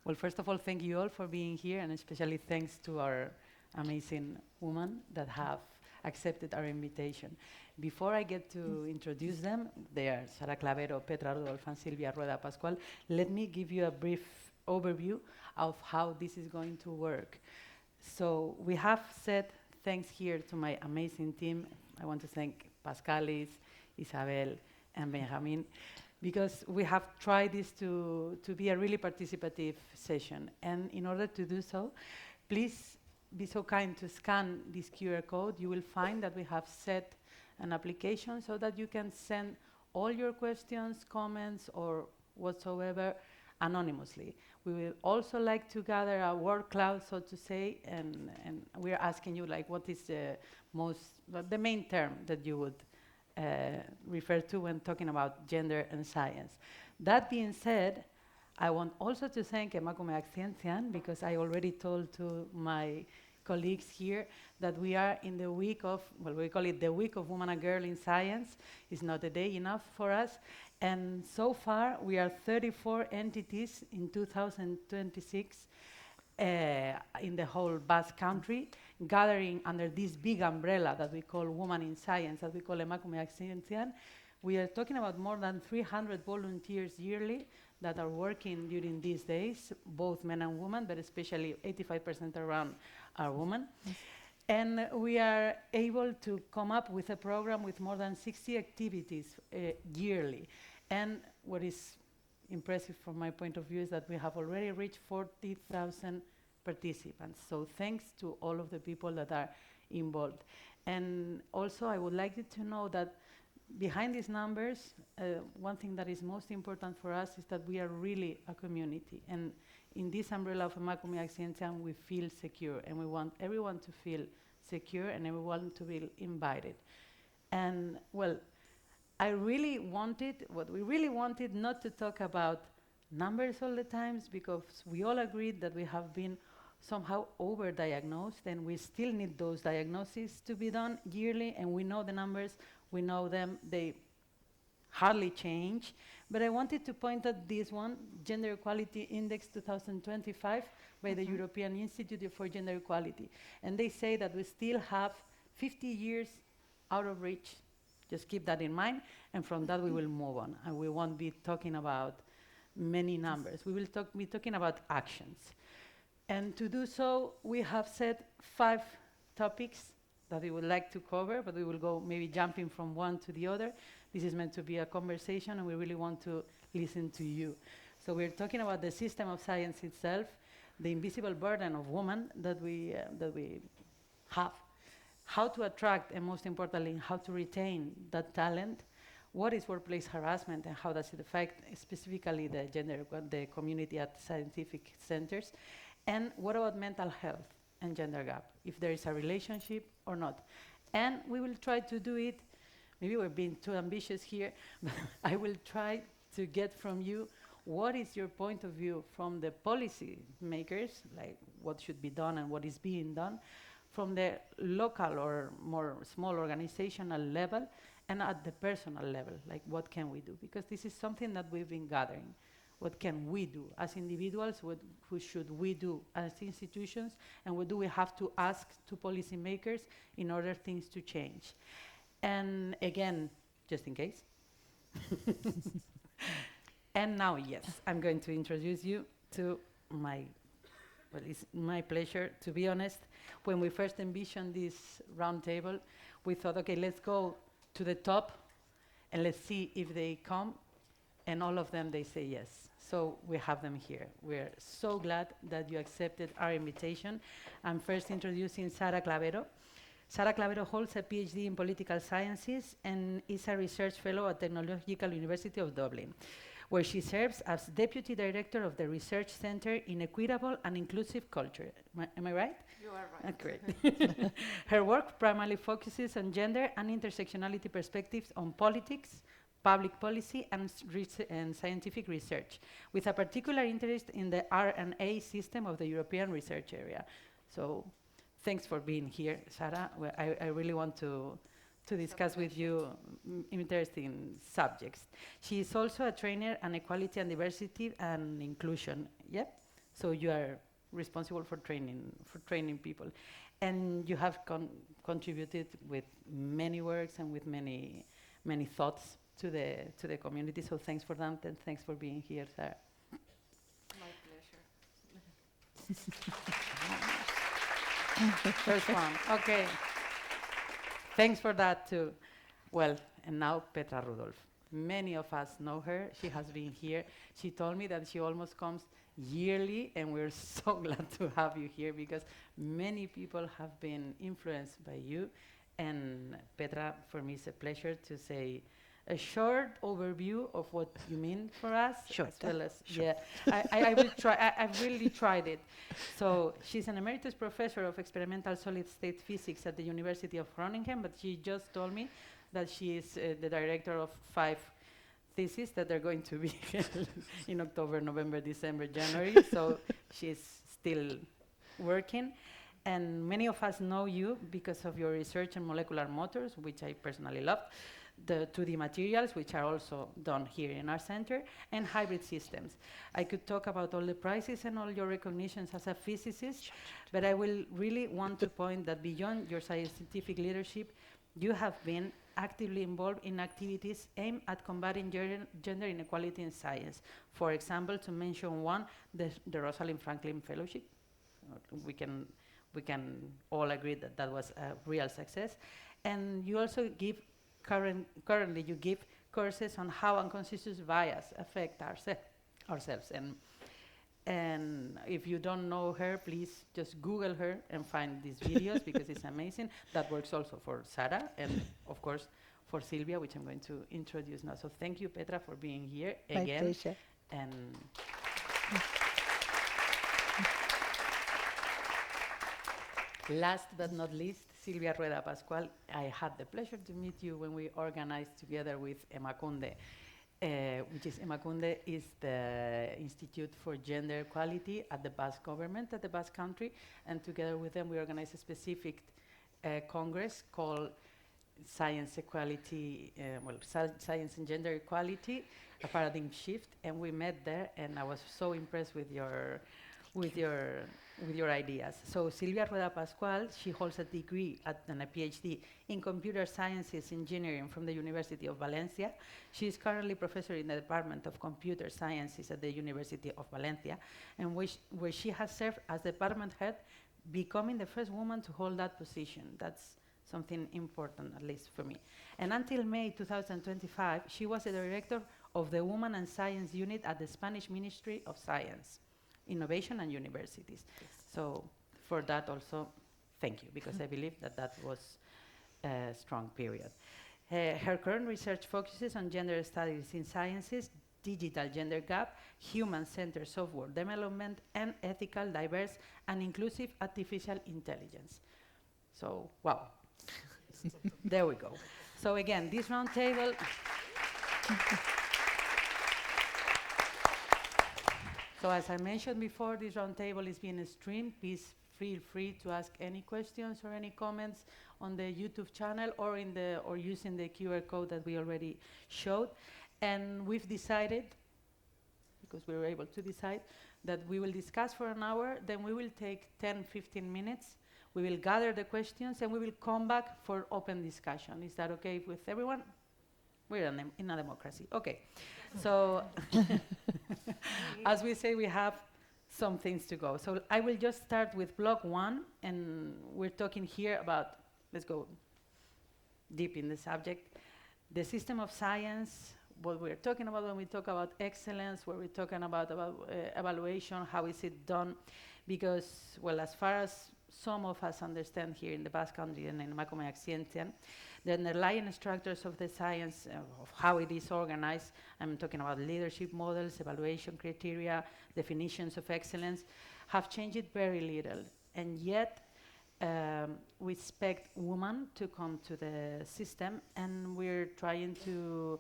Well, first of all, thank you all for being here, and especially thanks to our amazing women that have accepted our invitation. Before I get to introduce them, they are Sara Clavero, Petra, Rudolf, and Silvia, Rueda, Pascual. Let me give you a brief overview of how this is going to work. So we have said thanks here to my amazing team. I want to thank Pascalis, Isabel, and Benjamin, because we have tried this to be a really participative session. And in order to do so, please be so kind to scan this QR code. You will find that we have set an application so that you can send all your questions, comments, or whatsoever anonymously. We will also like to gather a word cloud, so to say, and we're asking you, like, what is the main term that you would refer to when talking about gender and science. That being said, I want also to thank Emakumeak Zientzian, because I already told to my colleagues here that we are in the week of, well, we call it the week of Woman and Girl in Science. It's not a day enough for us. And so far, we are 34 entities in 2026 in the whole Basque country, gathering under this big umbrella that we call Woman in Science, that we call Emakumeak Zientzian. We are talking about more than 300 volunteers yearly that are working during these days, both men and women, but especially 85% around are women. And we are able to come up with a program with more than 60 activities yearly. And what is impressive from my point of view is that we have already reached 40,000 participants. So thanks to all of the people that are involved. And also I would like you to know that behind these numbers, one thing that is most important for us is that we are really a community. And in this umbrella of Emakumeak Zientzian, we feel secure, and we want everyone to feel secure and everyone to be invited. And well, what we really wanted not to talk about numbers all the times, because we all agreed that we have been somehow overdiagnosed, and we still need those diagnoses to be done yearly, and we know the numbers, we know them, they hardly change. But I wanted to point at this one, Gender Equality Index 2025 by the European Institute for Gender Equality. And they say that we still have 50 years out of reach. Just keep that in mind, and from that we will move on, and we won't be talking about many numbers. We will be talking about actions. And to do so, we have set 5 topics that we would like to cover, but we will go maybe jumping from one to the other. This is meant to be a conversation, and we really want to listen to you. So we're talking about the system of science itself, the invisible burden of women that we have, how to attract, and most importantly, how to retain that talent, what is workplace harassment and how does it affect specifically the community at scientific centers, and what about mental health and gender gap, if there is a relationship or not. And we will try to do it, maybe we're being too ambitious here, but I will try to get from you what is your point of view from the policy makers, like what should be done and what is being done, from the local or more small organizational level, and at the personal level, like what can we do? Because this is something that we've been gathering. What can we do as individuals? What should we do as institutions? And what do we have to ask to policymakers in order things to change? And again, just in case. And now, yes, I'm going to introduce you to it's my pleasure, to be honest. When we first envisioned this roundtable, we thought, okay, let's go to the top and let's see if they come. And all of them, they say yes. So we have them here. We're so glad that you accepted our invitation. I'm first introducing Sara Clavero. Sara Clavero holds a PhD in political sciences and is a research fellow at Technological University of Dublin, where she serves as Deputy Director of the Research Centre in Equitable and Inclusive Culture. Am I right? You are right. Great. Her work primarily focuses on gender and intersectionality perspectives on politics, public policy, and scientific research, with a particular interest in the R&A system of the European research area. So thanks for being here, Sara. Well, I really want to discuss with you interesting subjects. She is also a trainer on equality and diversity and inclusion. Yep. So you are responsible for training people, and you have contributed with many works and with many thoughts to the community. So thanks for that, and thanks for being here, Sara. My pleasure. First one. Okay. Thanks for that too. Well, and now Petra Rudolf. Many of us know her. She has been here. She told me that she almost comes yearly, and we're so glad to have you here because many people have been influenced by you. And Petra, for me, it's a pleasure to say a short overview of what you mean for us. Short, As well as, sure. yeah, I will try. I've really tried it. So she's an emeritus professor of experimental solid-state physics at the University of Groningen, but she just told me that she is the director of 5 theses that are going to be in October, November, December, January. So she's still working. And many of us know you because of your research on molecular motors, which I personally loved, the 2D materials, which are also done here in our center, and hybrid systems. I could talk about all the prizes and all your recognitions as a physicist, but I will really want to point that beyond your scientific leadership, you have been actively involved in activities aimed at combating gender inequality in science. For example, to mention one, the Rosalind Franklin Fellowship. We can all agree that that was a real success. And you also give, currently you give courses on how unconscious bias affect ourselves. And if you don't know her, please just Google her and find these videos because it's amazing. That works also for Sara and, of course, for Silvia, which I'm going to introduce now. So thank you, Petra, for being here again. My pleasure. And last but not least, Silvia Rueda Pascual. I had the pleasure to meet you when we organized together with Emakunde, Emakunde is the Institute for Gender Equality at the Basque government, at the Basque country, and together with them we organized a specific congress called Science Equality, Science and Gender Equality, a paradigm shift, and we met there, and I was so impressed with your ideas. So Silvia Rueda Pascual, she holds a degree and a PhD in computer sciences engineering from the University of Valencia. She is currently professor in the Department of Computer Sciences at the University of Valencia, and where she has served as department head, becoming the first woman to hold that position. That's something important, at least for me. And until May 2025, she was the director of the Women and Science Unit at the Spanish Ministry of Science, Innovation and Universities. Yes. So for that also, thank you, because I believe that that was a strong period. Her current research focuses on gender studies in sciences, digital gender gap, human-centered software development, and ethical, diverse, and inclusive artificial intelligence. So, wow. There we go. So again, this round table. So as I mentioned before, this roundtable is being streamed. Please feel free to ask any questions or any comments on the YouTube channel or using the QR code that we already showed. And we've decided, because we were able to decide, that we will discuss for an hour, then we will take 10, 15 minutes. We will gather the questions and we will come back for open discussion. Is that okay with everyone? We're in a democracy. Okay. So, as we say, we have some things to go. So I will just start with block 1, and we're talking here about, let's go deep in the subject, the system of science, what we're talking about when we talk about excellence, what we're talking about evaluation, how is it done, because, well, as far as some of us understand here in the Basque Country and in Emakumeak Zientzian, the underlying structures of the science, of how it is organized, I'm talking about leadership models, evaluation criteria, definitions of excellence, have changed very little. And yet, we expect women to come to the system, and we're trying to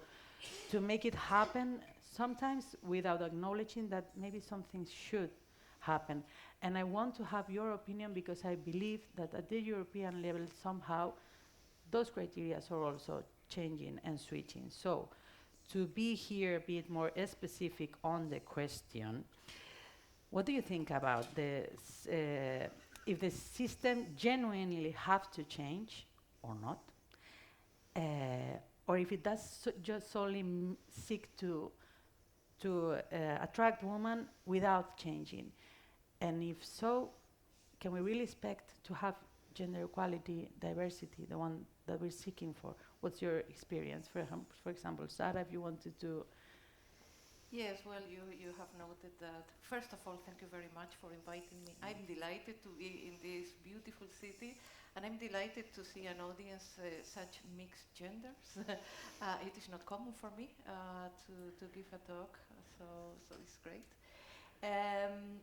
make it happen, sometimes without acknowledging that maybe something should happen. And I want to have your opinion because I believe that at the European level, somehow, those criteria are also changing and switching. So, to be here, be it more specific on the question, What do you think about if the system genuinely have to change or not, or if it does just solely seek to attract women without changing, and if so, can we really expect to have gender equality, diversity, the one that we're seeking for? What's your experience? For example, Sara, if you wanted to. Yes, well, you have noted that. First of all, thank you very much for inviting me. I'm delighted to be in this beautiful city, and I'm delighted to see an audience such mixed genders. It is not common for me to give a talk, so it's great. Um,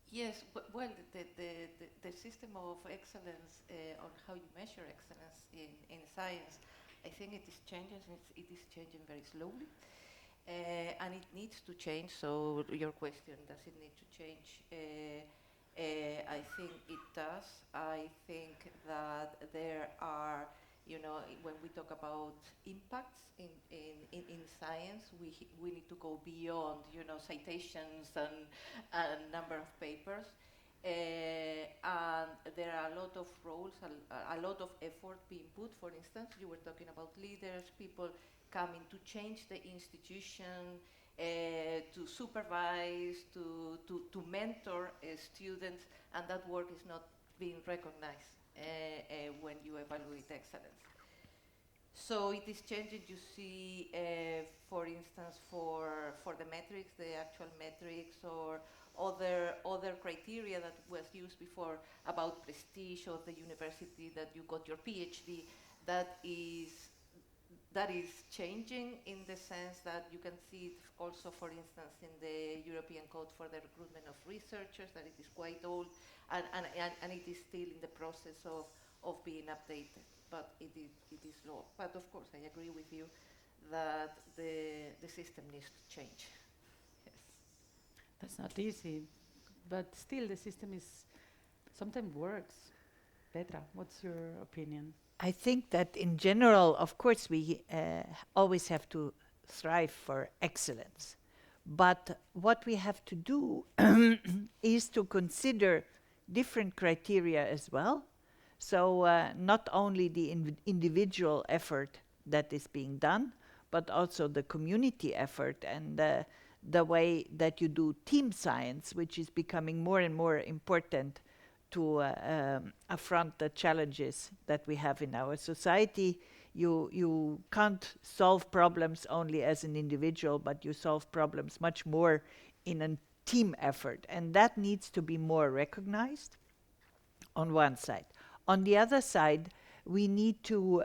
Yes, well, the system of excellence on how you measure excellence in science, I think it is changing. It is changing very slowly, and it needs to change. So your question, does it need to change? I think it does. I think that there are, when we talk about impacts in science, we need to go beyond, citations and number of papers. And there are a lot of roles, a lot of effort being put. For instance, you were talking about leaders, people coming to change the institution, to supervise, to mentor students, and that work is not being recognized when you evaluate excellence. So it is changing. You see, for instance, for the metrics, the actual metrics, or other criteria that was used before about prestige of the university that you got your PhD, that is changing in the sense that you can see it also, for instance, in the European Code for the Recruitment of Researchers, that it is quite old, and it is still in the process of being updated, but it is low. But of course, I agree with you that the system needs to change. Yes. That's not easy, but still the system is sometimes works. Petra, what's your opinion? I think that in general, of course, we always have to strive for excellence. But what we have to do is to consider different criteria as well. So not only the individual effort that is being done, but also the community effort and the way that you do team science, which is becoming more and more important to affront the challenges that we have in our society. You can't solve problems only as an individual, but you solve problems much more in a team effort. And that needs to be more recognized on one side. On the other side, we need to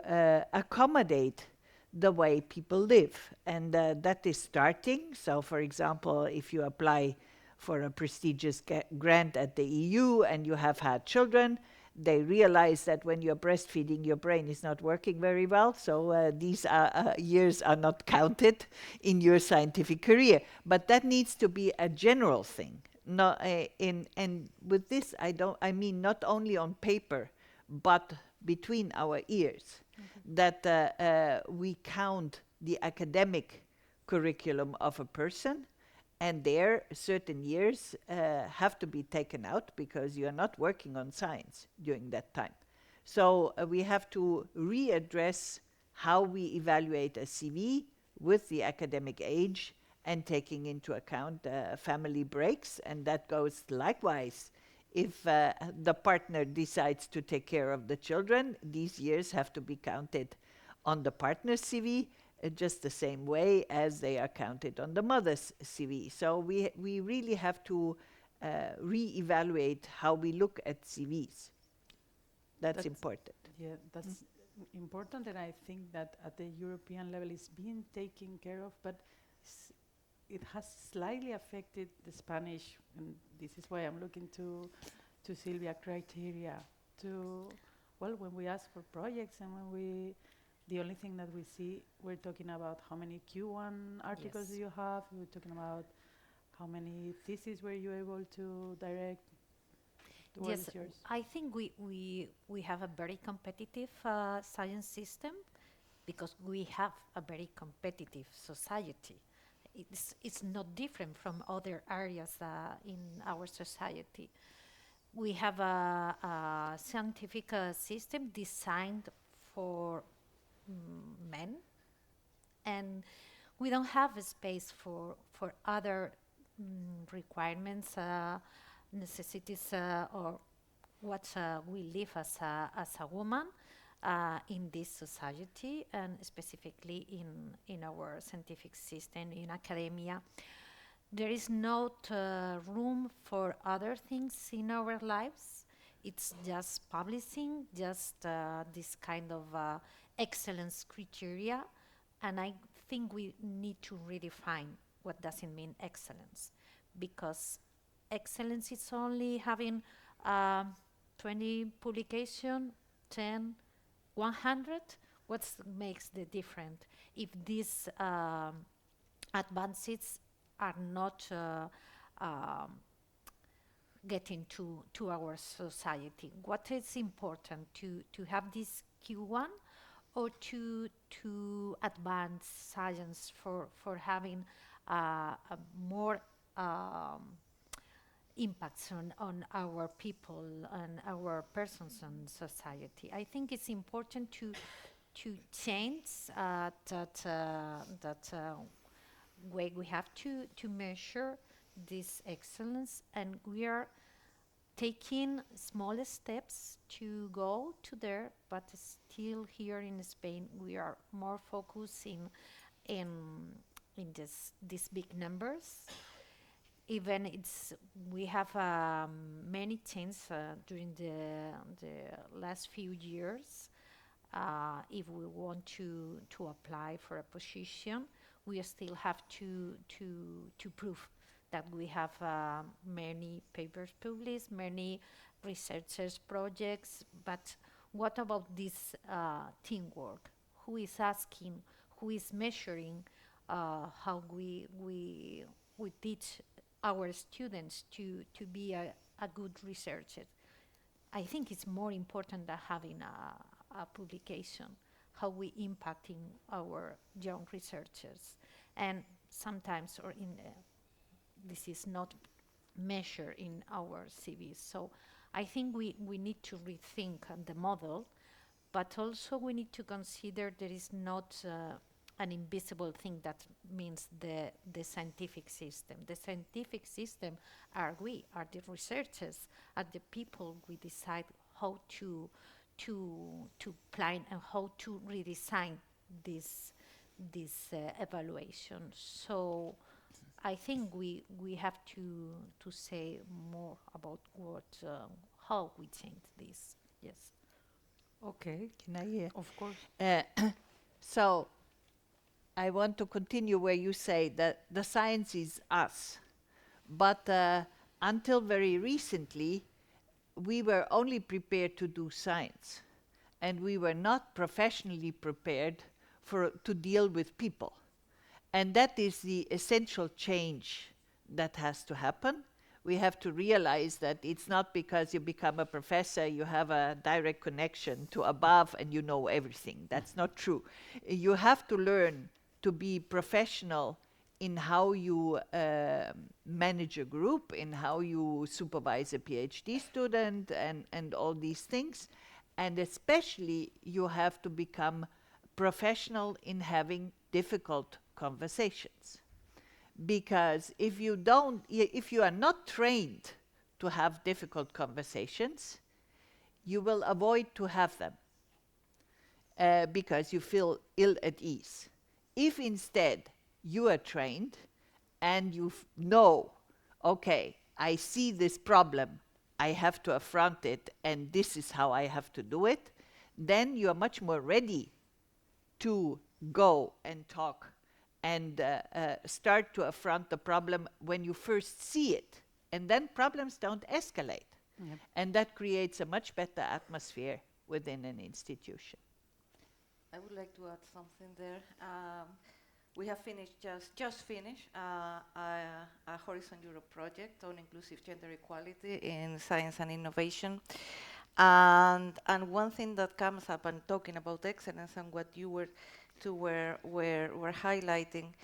accommodate the way people live. And that is starting. So, for example, if you apply for a prestigious grant at the EU and you have had children, they realize that when you're breastfeeding, your brain is not working very well. So these years are not counted in your scientific career. But that needs to be a general thing. And with this, I mean not only on paper, but between our ears, that we count the academic curriculum of a person, and there certain years have to be taken out because you are not working on science during that time. So we have to readdress how we evaluate a CV with the academic age and taking into account family breaks, and that goes likewise. If the partner decides to take care of the children, these years have to be counted on the partner's CV, just the same way as they are counted on the mother's CV. So we really have to re-evaluate how we look at CVs. That's important. Yeah, that's important, and I think that at the European level it's being taken care of, but it has slightly affected the Spanish, and this is why I'm looking to Silvia criteria when we ask for projects and the only thing that we see, we're talking about how many Q1 articles do you have, we're talking about how many theses were you able to direct. Yes, I think we have a very competitive science system because we have a very competitive society. it's not different from other areas in our society. We have a scientific system designed for men, and we don't have a space for other requirements, necessities, or what we live as a woman in this society, and specifically in our scientific system, in academia. There is not room for other things in our lives. It's just publishing, just this kind of excellence criteria. And I think we need to redefine what does it mean excellence, because excellence is only having 20 publication, 10, 100. What makes the difference if these advances are not getting to our society? What is important to have this Q1, or to advance science for having a more impacts on our people and our persons and society? I think it's important to change that way we have to measure this excellence, and we are taking small steps to go to there, but still here in Spain we are more focused in these big numbers. Even we have many changes during the last few years. If we want to apply for a position, we still have to prove that we have many papers published, many researchers projects. But what about this teamwork? Who is asking? Who is measuring how we teach our students to be a good researcher? I think it's more important than having a publication, how we impacting our young researchers. And sometimes, or this is not measured in our CVs. So I think we need to rethink the model, but also we need to consider there is not an invisible thing that means the scientific system. The scientific system are the researchers, are the people we decide how to plan and how to redesign this evaluation. So I think we have to say more about how we change this. Yes. Okay, can I? Of course. So I want to continue where you say that the science is us, but until very recently, we were only prepared to do science, and we were not professionally prepared to deal with people. And that is the essential change that has to happen. We have to realize that it's not because you become a professor, you have a direct connection to above and you know everything. That's not true. You have to learn to be professional in how you manage a group, in how you supervise a PhD student, and all these things. And especially, you have to become professional in having difficult conversations. Because if you are not trained to have difficult conversations, you will avoid to have them because you feel ill at ease. If instead you are trained and you know, okay, I see this problem, I have to affront it, and this is how I have to do it, then you are much more ready to go and talk and start to affront the problem when you first see it. And then problems don't escalate. Yep. And that creates a much better atmosphere within an institution. I would like to add something there. We have just finished a Horizon Europe project on inclusive gender equality in science and innovation. And one thing that comes up, and talking about excellence and what you were highlighting,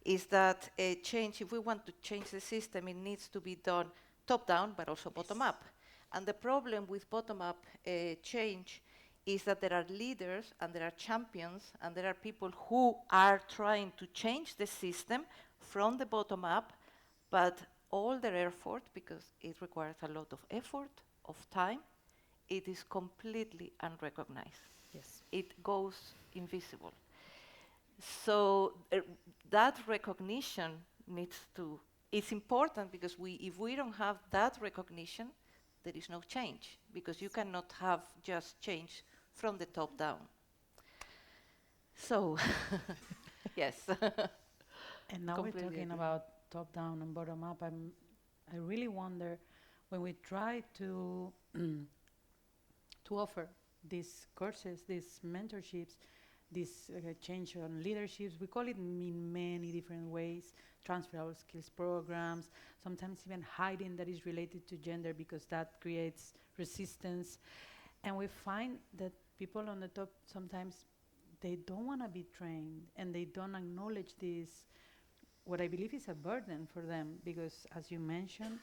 is that a change, if we want to change the system, it needs to be done top-down, but also bottom-up. And the problem with bottom-up change is that there are leaders and there are champions and there are people who are trying to change the system from the bottom up, but all their effort, because it requires a lot of effort, of time, it is completely unrecognized. Yes. It goes invisible. So that recognition it's important because if we don't have that recognition, there is no change, because you cannot have just change from the top down. So, yes. And now we're Completely talking agree. about top down and bottom up. I really wonder when we try to to offer these courses, these mentorships, this change on leaderships. We call it in many different ways, transferable skills programs, sometimes even hiding that is related to gender because that creates resistance. And we find that people on the top sometimes they don't want to be trained and they don't acknowledge this, what I believe is a burden for them, because as you mentioned,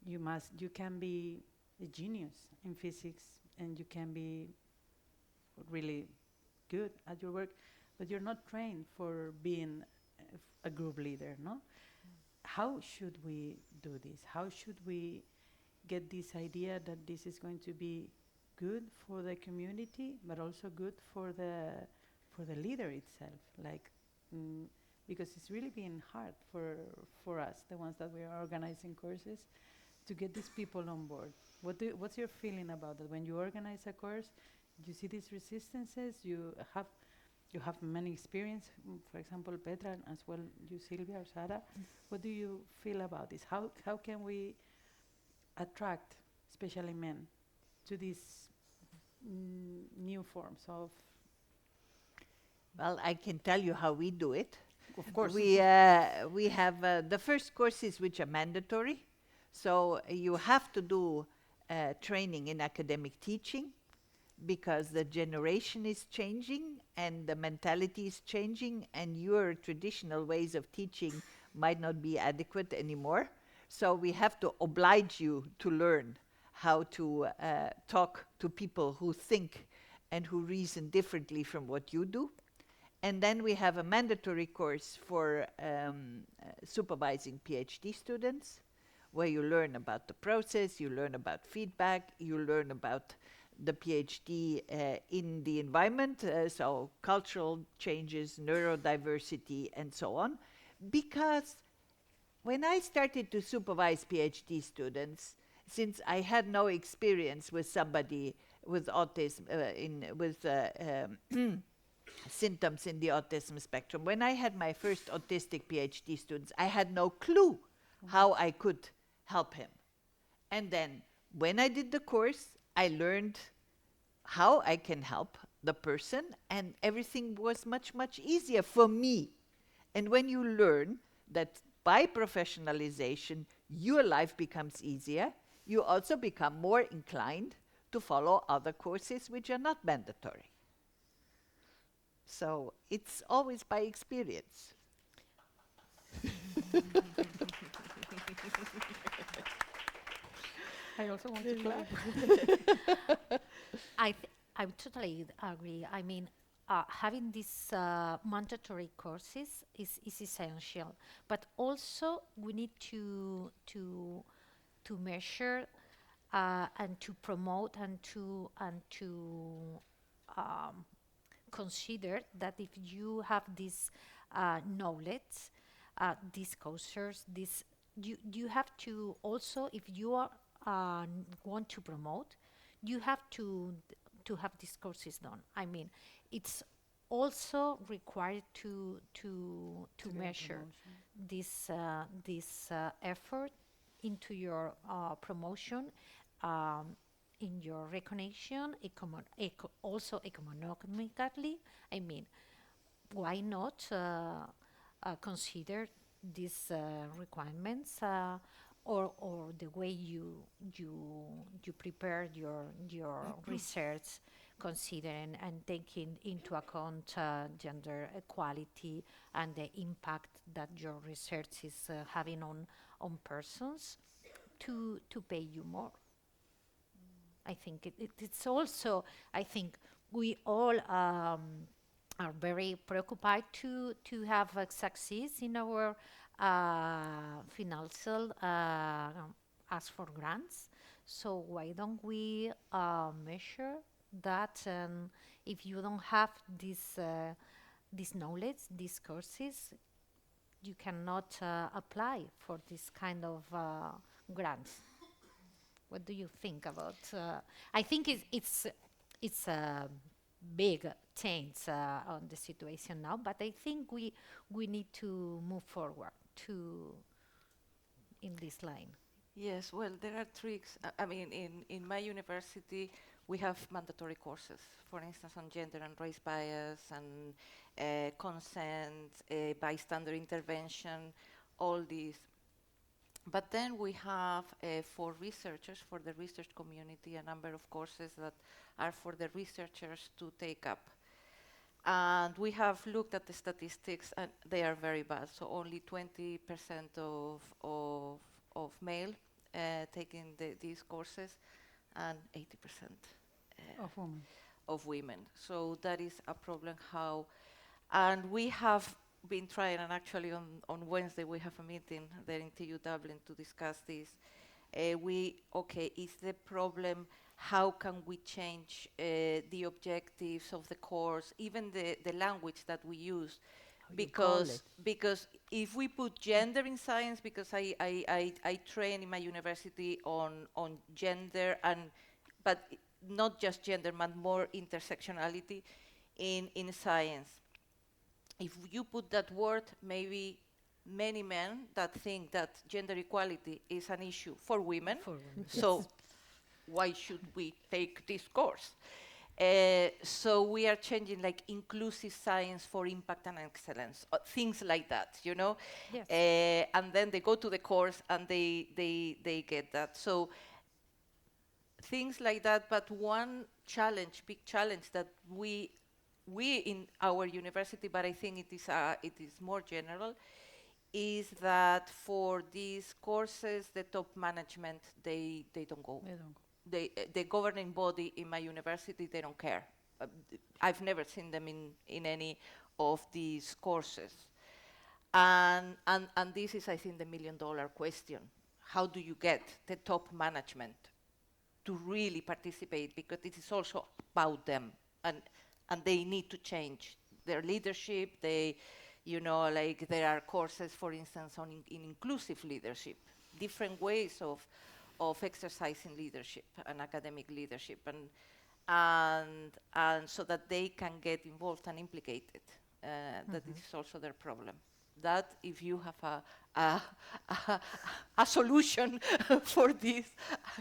you can be a genius in physics and you can be really good at your work, but you're not trained for being a group leader, no? How should we do this? How should we get this idea that this is going to be good for the community, but also good for the leader itself? Like, because it's really been hard for us, the ones that we are organizing courses, to get these people on board. What's your feeling about that? When you organize a course, you see these resistances. You have many experience. For example, Petra, and as well you, Silvia or Sara. What do you feel about this? How can we attract, especially men, to these new forms of? Well, I can tell you how we do it. Of course. We have the first courses which are mandatory. So you have to do training in academic teaching because the generation is changing and the mentality is changing and your traditional ways of teaching might not be adequate anymore. So we have to oblige you to learn how to talk to people who think and who reason differently from what you do. And then we have a mandatory course for supervising PhD students, where you learn about the process, you learn about feedback, you learn about the PhD in the environment, so cultural changes, neurodiversity, and so on. Because when I started to supervise PhD students, since I had no experience with somebody with autism, with symptoms in the autism spectrum, when I had my first autistic PhD students, I had no clue how I could help him. And then when I did the course, I learned how I can help the person, and everything was much, much easier for me. And when you learn that by professionalization, your life becomes easier, you also become more inclined to follow other courses which are not mandatory. So it's always by experience. I also want to clap. I totally agree. I mean, having these mandatory courses is essential, but also we need to measure and to promote and to consider that if you have this knowledge, these courses, this you have to also, if you are want to promote, you have to have these courses done. I mean, it's also required to measure this effort into your promotion, in your recognition, also economically. I mean, why not consider these requirements, or the way you prepare your research, considering and taking into account gender equality and the impact that your research is having on persons to pay you more. I think it's also, I think we all are very preoccupied to have success in our financial ask for grants. So why don't we measure that? And if you don't have this knowledge, these courses, you cannot apply for this kind of grants. What do you think about? I think it's a big change on the situation now, but I think we need to move forward to in this line. Yes, well, there are tricks. I mean, in my university, we have mandatory courses, for instance, on gender and race bias and consent, bystander intervention, all these. But then we have, for researchers, for the research community, a number of courses that are for the researchers to take up. And we have looked at the statistics, and they are very bad. So only 20% of male taking these courses, and 80% Of women. of women. So that is a problem. And we have been trying, and actually on Wednesday we have a meeting there in TU Dublin to discuss this. Is the problem, how can we change the objectives of the course, even the language that we use? Because if we put gender in science, because I train in my university on gender, but not just gender, but more intersectionality in science. If you put that word, maybe many men that think that gender equality is an issue for women, so why should we take this course? So we are changing, like, inclusive science for impact and excellence, things like that, you know? Yes. And then they go to the course and they get that. So things like that, but one big challenge that we in our university, but I think it is more general, is that for these courses, the top management, they don't go. They don't go. The governing body in my university, they don't care. I've never seen them in any of these courses. And this is, I think, the million-dollar question. How do you get the top management to really participate? Because it is also about them, and they need to change their leadership. They, like, there are courses, for instance, on in inclusive leadership, different ways of exercising leadership and academic leadership, and so that they can get involved and implicated. That is also their problem. That if you have a solution for this,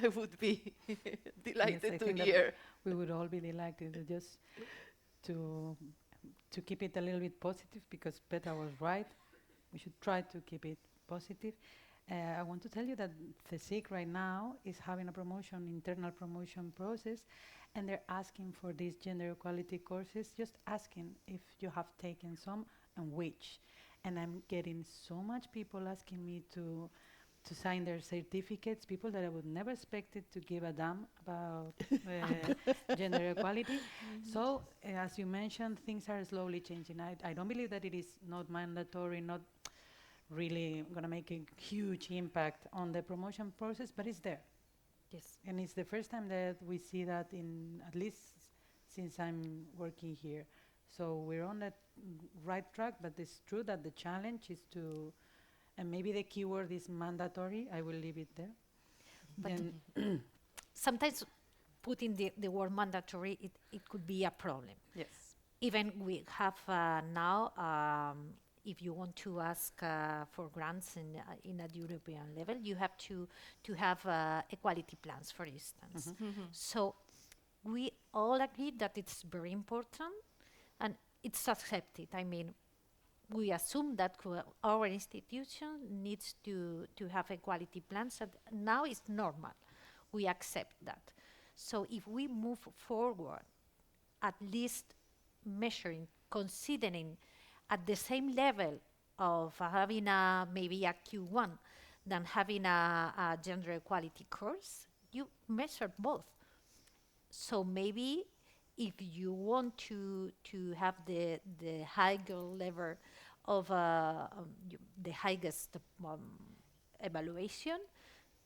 I would be delighted to hear. We would all be delighted to just to keep it a little bit positive, because Petra was right. We should try to keep it positive. I want to tell you that Fisica right now is having a internal promotion process, and they're asking for these gender equality courses, just asking if you have taken some and which. And I'm getting so much people asking me to sign their certificates, people that I would never expected to give a damn about gender equality. So, as you mentioned, things are slowly changing. I don't believe that it is not mandatory, not really going to make a huge impact on the promotion process, but it's there. Yes. And it's the first time that we see that, in at least since I'm working here. So we're on that right track, but it's true that the challenge is to, and maybe the keyword is mandatory. I will leave it there. But Then sometimes putting the word mandatory, it could be a problem. yes. Even we have now, if you want to ask for grants in a European level, you have to have equality plans, for instance. So we all agree that it's very important, and it's accepted. I mean, we assume that our institution needs to have equality plans, and now it's normal. We accept that. So if we move forward, at least measuring, considering at the same level of having maybe a Q1 than having a gender equality course, you measure both. So maybe if you want to have the higher level of the highest evaluation,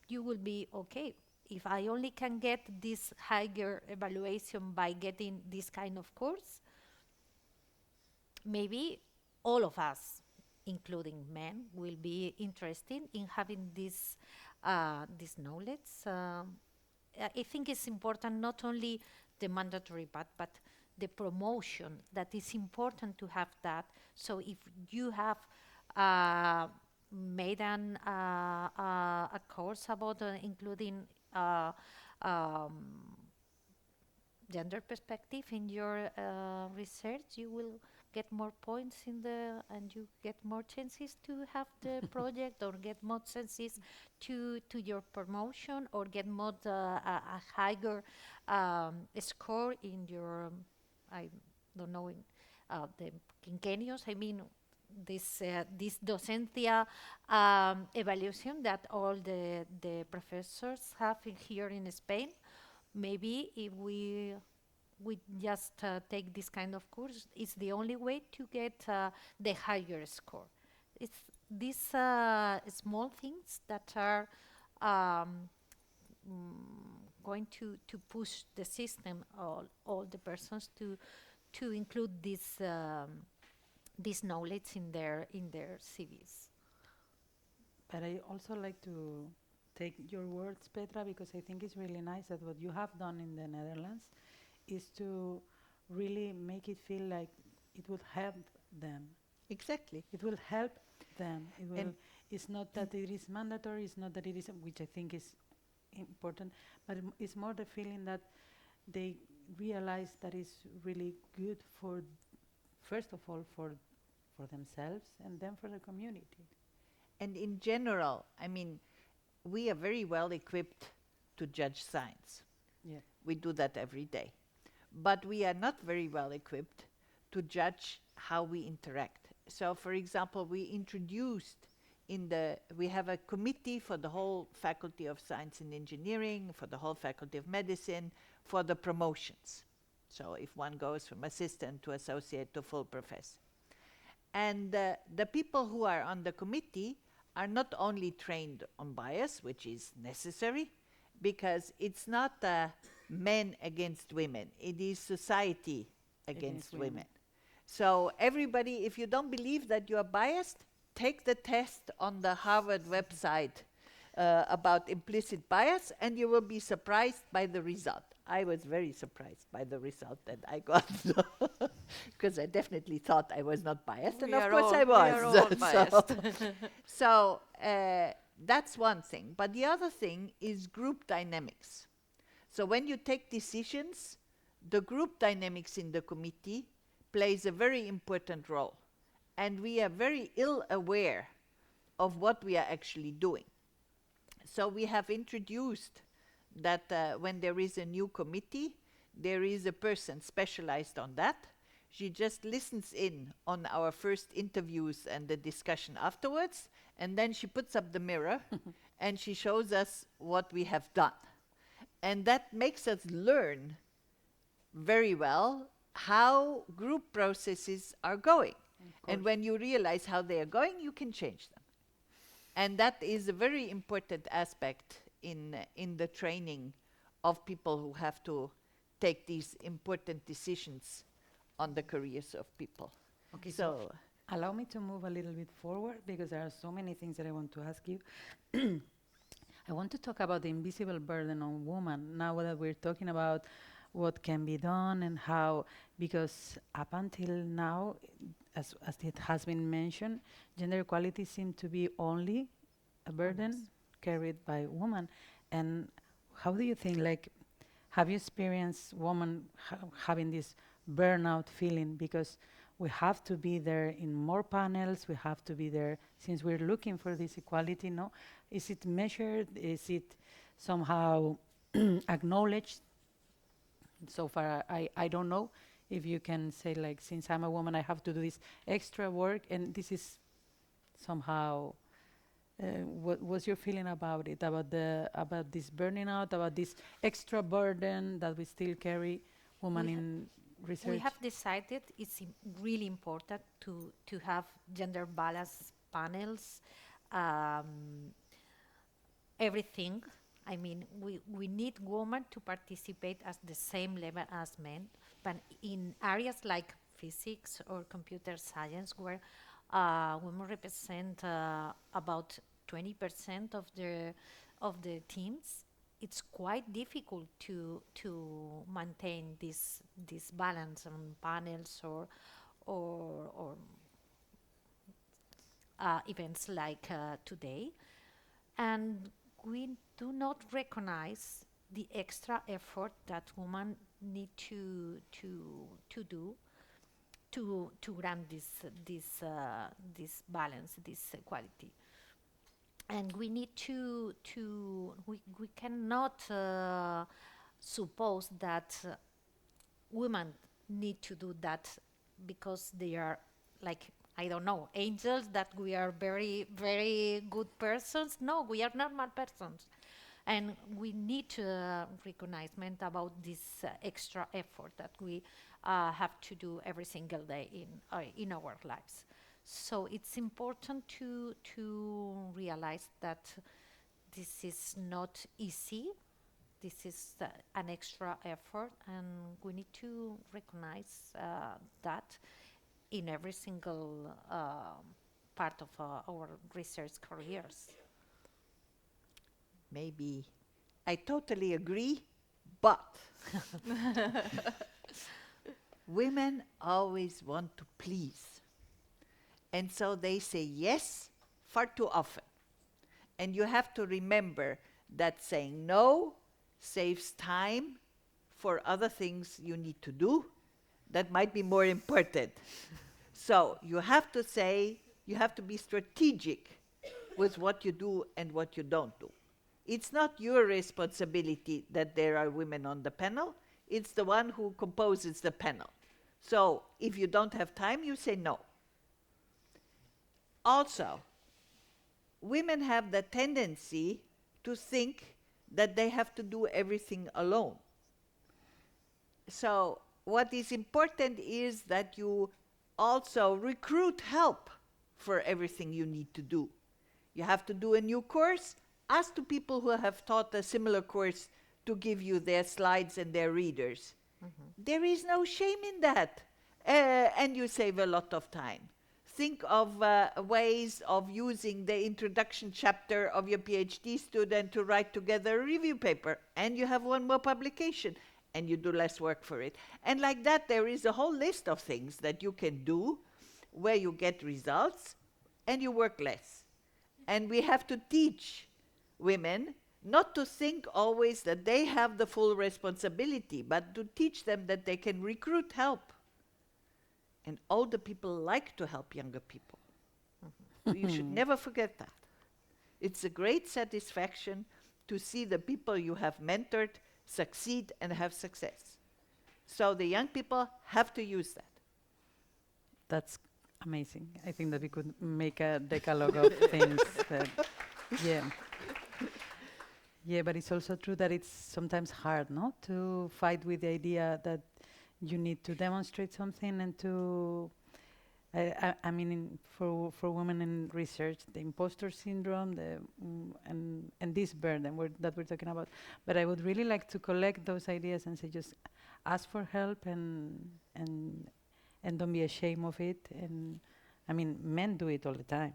you will be okay. If I only can get this higher evaluation by getting this kind of course, maybe all of us, including men, will be interested in having this knowledge. I think it's important not only the mandatory part, but the promotion. That is important to have that. So if you have made a course about including um, gender perspective in your research, you will get more points and you get more chances to have the project, or get more chances to your promotion, or get more a higher score in your I don't know, in the quinquenios. I mean, this docencia evaluation that all the professors have here in Spain. Maybe if we just take this kind of course, it's the only way to get the higher score. It's these small things that are um, going to push the system, all the persons to include this knowledge in their CVs. But I also like to take your words, Petra, because I think it's really nice that what you have done in the Netherlands is to really make it feel like it would help them. Exactly. It will help them. It will. And It's not that it is mandatory. It's not that it is, which I think is important, but it's more the feeling that they realize that it's really good for, first of all, for themselves, and then for the community. And in general, I mean, we are very well equipped to judge science. Yeah. We do that every day. But we are not very well equipped to judge how we interact. So, for example, we have a committee for the whole Faculty of Science and Engineering, for the whole Faculty of Medicine, for the promotions. So if one goes from assistant to associate to full professor. And the people who are on the committee are not only trained on bias, which is necessary, because it's not men against women, it is society against women. So everybody, if you don't believe that you are biased, take the test on the Harvard website about implicit bias, and you will be surprised by the result. I was very surprised by the result that I got, because I definitely thought I was not biased, and of course I was. We are all biased. So that's one thing. But the other thing is group dynamics. So when you take decisions, the group dynamics in the committee plays a very important role. And we are very ill aware of what we are actually doing. So we have introduced that when there is a new committee, there is a person specialized on that. She just listens in on our first interviews and the discussion afterwards, and then she puts up the mirror and she shows us what we have done. And that makes us learn very well how group processes are going. And when you realize how they are going, you can change them. And that is a very important aspect in the training of people who have to take these important decisions on the careers of people. Okay, So allow me to move a little bit forward, because there are so many things that I want to ask you. I want to talk about the invisible burden on women, now that we're talking about what can be done and how, because up until now, as it has been mentioned, gender equality seemed to be only a burden carried by women. And how do you think, like, have you experienced women having this burnout feeling? Because we have to be there in more panels, we have to be there, since we're looking for this equality, no? Is it measured? Is it somehow acknowledged? So far, I don't know if you can say, like, since I'm a woman, I have to do this extra work, and this is somehow. What was your feeling about it? About this burning out, about this extra burden that we still carry, women We ha- in we research? have decided it's really important to have gender balance panels, um, everything. I mean, we need women to participate at the same level as men, but in areas like physics or computer science, where women represent about 20% of the teams, it's quite difficult to maintain this balance on panels or events like today, and we do not recognize the extra effort that women need to do to grant this balance, this equality. And we need we cannot suppose that women need to do that because they are, like, I don't know, angels, that we are very very good persons. No, we are normal persons, and we need to recognize about this extra effort that we have to do every single day in our lives. So it's important to realize that this is not easy. This is an extra effort, and we need to recognize that in every single part of our research careers. Maybe I totally agree, but women always want to please. And so they say yes far too often. And you have to remember that saying no saves time for other things you need to do that might be more important. So you have to say, you have to be strategic with what you do and what you don't do. It's not your responsibility that there are women on the panel. It's the one who composes the panel. So if you don't have time, you say no. Also, women have the tendency to think that they have to do everything alone. So what is important is that you also recruit help for everything you need to do. You have to do a new course, ask the people who have taught a similar course to give you their slides and their readers. There is no shame in that. And you save a lot of time. Think of ways of using the introduction chapter of your PhD student to write together a review paper, and you have one more publication, and you do less work for it. And like that, there is a whole list of things that you can do where you get results and you work less. And we have to teach women not to think always that they have the full responsibility, but to teach them that they can recruit help. And older people like to help younger people. You should never forget that. It's a great satisfaction to see the people you have mentored succeed and have success. So the young people have to use that. That's amazing. I think that we could make a decalogue of things that, yeah. Yeah, but it's also true that it's sometimes hard, no? To fight with the idea that you need to demonstrate something and to, I mean, for women in research, the imposter syndrome, and this burden that we're talking about. But I would really like to collect those ideas and say, just ask for help and don't be ashamed of it. And I mean, men do it all the time.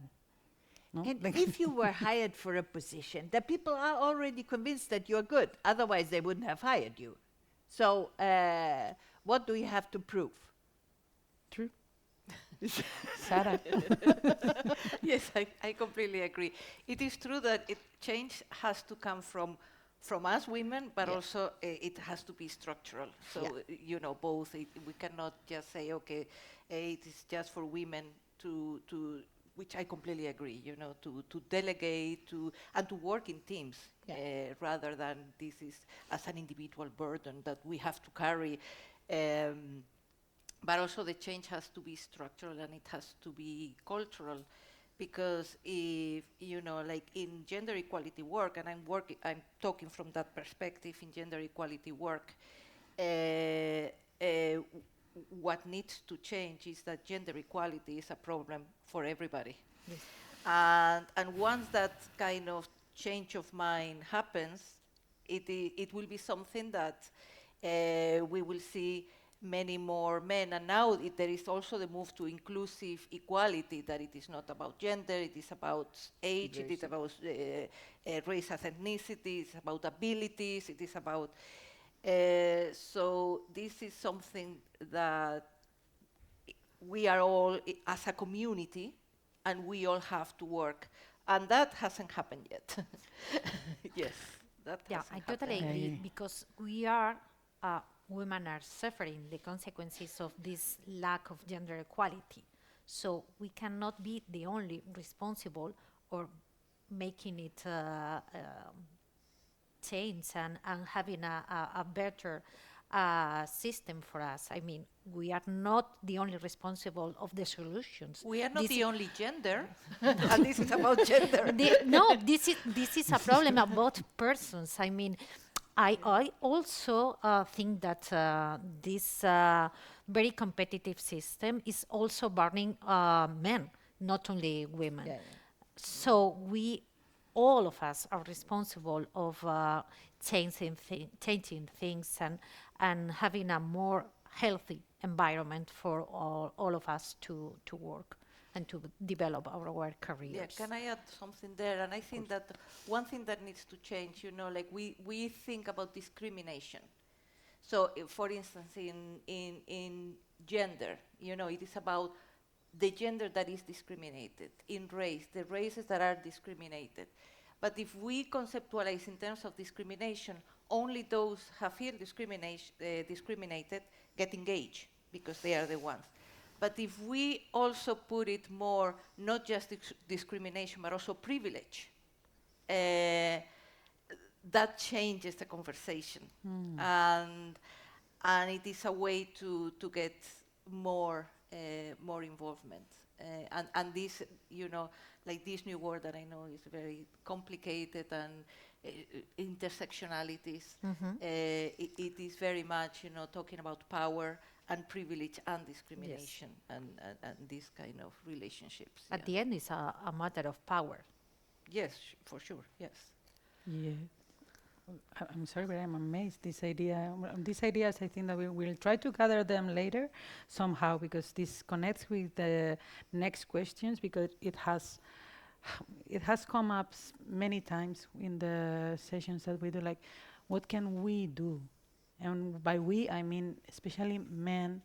No? And if you were hired for a position, the people are already convinced that you're good. Otherwise, they wouldn't have hired you. So what do you have to prove? True. Sara. Yes, I completely agree. It is true that change has to come from us women, but also it has to be structural. So, both. We cannot just say, okay, it is just for women to which I completely agree, to delegate and to work in teams rather than this is as an individual burden that we have to carry. But also the change has to be structural and it has to be cultural, because if, like in gender equality work, and I'm talking from that perspective in gender equality work, what needs to change is that gender equality is a problem for everybody. Yes. And once that kind of change of mind happens, it will be something that we will see many more men. And now there is also the move to inclusive equality, that it is not about gender, it is about age, it is about race and ethnicity, it's about abilities, it is about... so this is something that we are all, as a community, and we all have to work. And that hasn't happened yet. Yes, that Yeah, hasn't I happened. totally agree, Yeah. because women are suffering the consequences of this lack of gender equality. So we cannot be the only responsible or making it change and having a better system for us. I mean, we are not the only responsible of the solutions. We are not This the i- only gender, and this is about gender. no, this is a problem about persons. I mean, I also think that this very competitive system is also burning men, not only women. Yeah, So all of us are responsible of changing things and having a more healthy environment for all of us to work and to develop our careers. Yeah, can I add something there? And I think that one thing that needs to change, like we think about discrimination. So, for instance, in gender, it is about the gender that is discriminated. In race, the races that are discriminated. But if we conceptualize in terms of discrimination, only those who feel discriminated get engaged, because they are the ones. But if we also put it more, not just discrimination, but also privilege, that changes the conversation. And it is a way to get more involvement. And this, like this new word that I know is very complicated, and intersectionalities, it is very much, talking about power and privilege and discrimination, and these kind of relationships. At the end, it's a matter of power. Yes, for sure, yes. Yeah. I'm sorry, but I'm amazed. These ideas, I think that we will try to gather them later somehow, because this connects with the next questions, because it has come up many times in the sessions that we do. Like, what can we do? And by we, I mean especially men.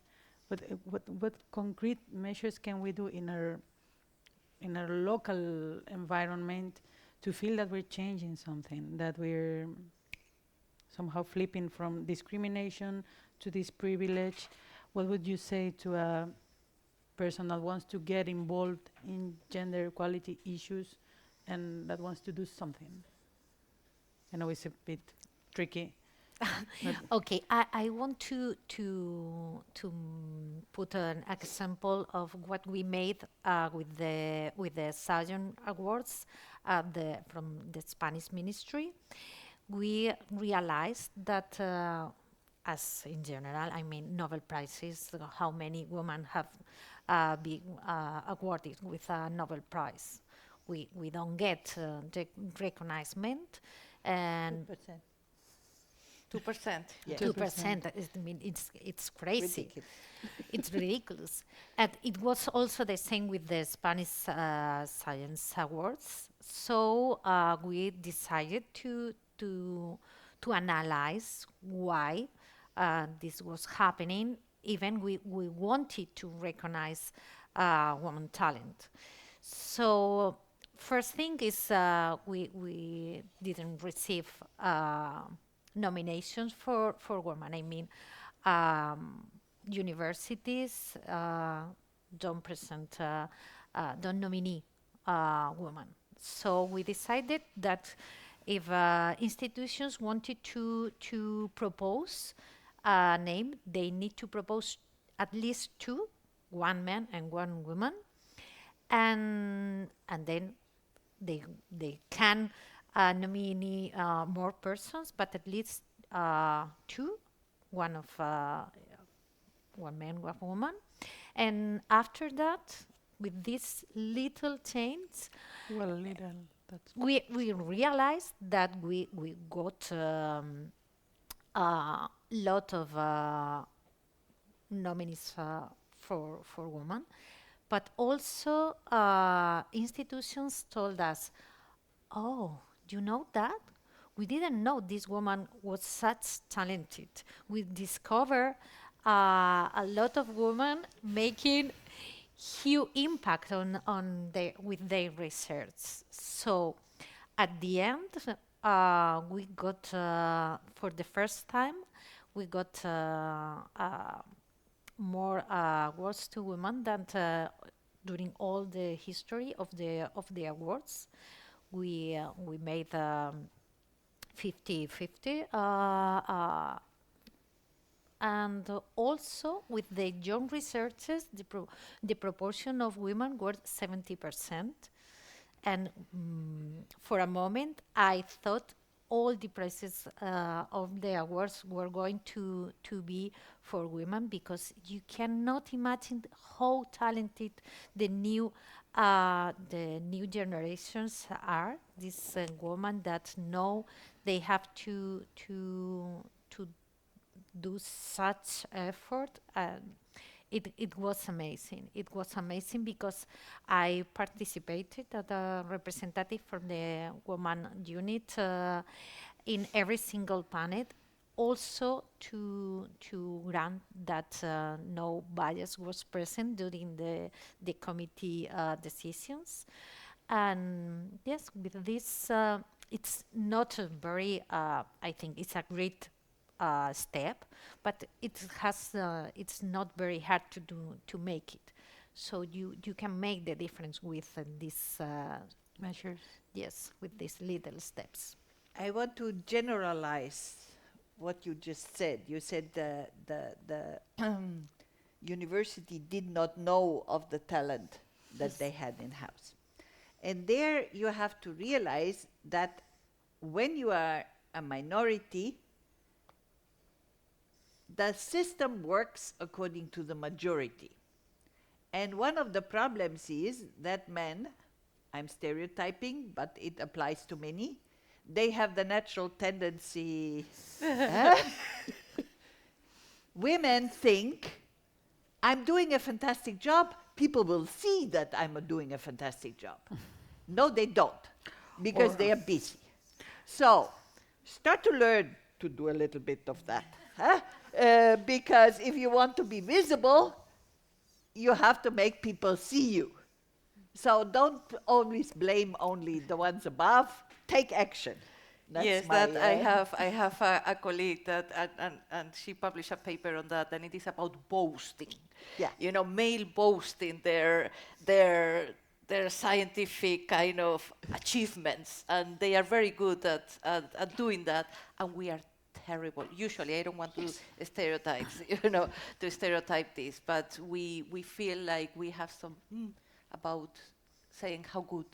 What concrete measures can we do in our local environment to feel that we're changing something, that we're somehow flipping from discrimination to this privilege? What would you say to a person that wants to get involved in gender equality issues and that wants to do something? I know it's a bit tricky. Okay, I want to put an example of what we made with the Zion Awards from the Spanish Ministry. We realized that, as in general, I mean, Nobel Prizes, how many women have been awarded with a Nobel Prize? We don't get the recognition, and 2%. 2%. Yeah. 2%. I mean, it's crazy. Ridiculous. It's ridiculous. And it was also the same with the Spanish Science Awards. So we decided to analyze why this was happening. Even we wanted to recognize woman talent. So first thing is we didn't receive nominations for women. I mean, universities don't present, don't nominate women. So we decided that if institutions wanted to propose a name, they need to propose at least two, one man and one woman. and then they can nominate more persons, but at least two, one of one man, one woman. And after that, with these little change, Well, little. That's we realized that we got a lot of nominees for women, but also institutions told us, "Oh, you know that? We didn't know this woman was such talented. We discovered a lot of women making huge impact on their with their research." So at the end, we got for the first time we got more awards to women than during all the history of the awards. We made 50-50, and also with the young researchers, the proportion of women were 70%. And for a moment, I thought all the prizes of the awards were going to be for women, because you cannot imagine how talented the new generations are. These women that know they have to do such effort. It was amazing. It was amazing because I participated as a representative from the woman unit in every single panel, also to grant that no bias was present during the committee decisions. And yes, with this, it's not a very, I think it's a great step, but it's not very hard to make it. So you can make the difference with these measures. yes, with these little steps. I want to generalize what you just said. You said the university did not know of the talent that they had in-house. And there you have to realize that when you are a minority, the system works according to the majority. And one of the problems is that men, I'm stereotyping, but it applies to many, they have the natural tendency. Women think, I'm doing a fantastic job, people will see that I'm doing a fantastic job. No, they don't, because they are busy. So, start to learn to do a little bit of that. Because if you want to be visible, you have to make people see you. So don't always blame only the ones above. Take action. That's yes, my, that I have a colleague that and she published a paper on that, and it is about boasting. Yeah. You know, male boasting their scientific kind of achievements, and they are very good at doing that, and we are terrible. Usually, I don't want to stereotype, to stereotype this, but we feel like we have some about saying how good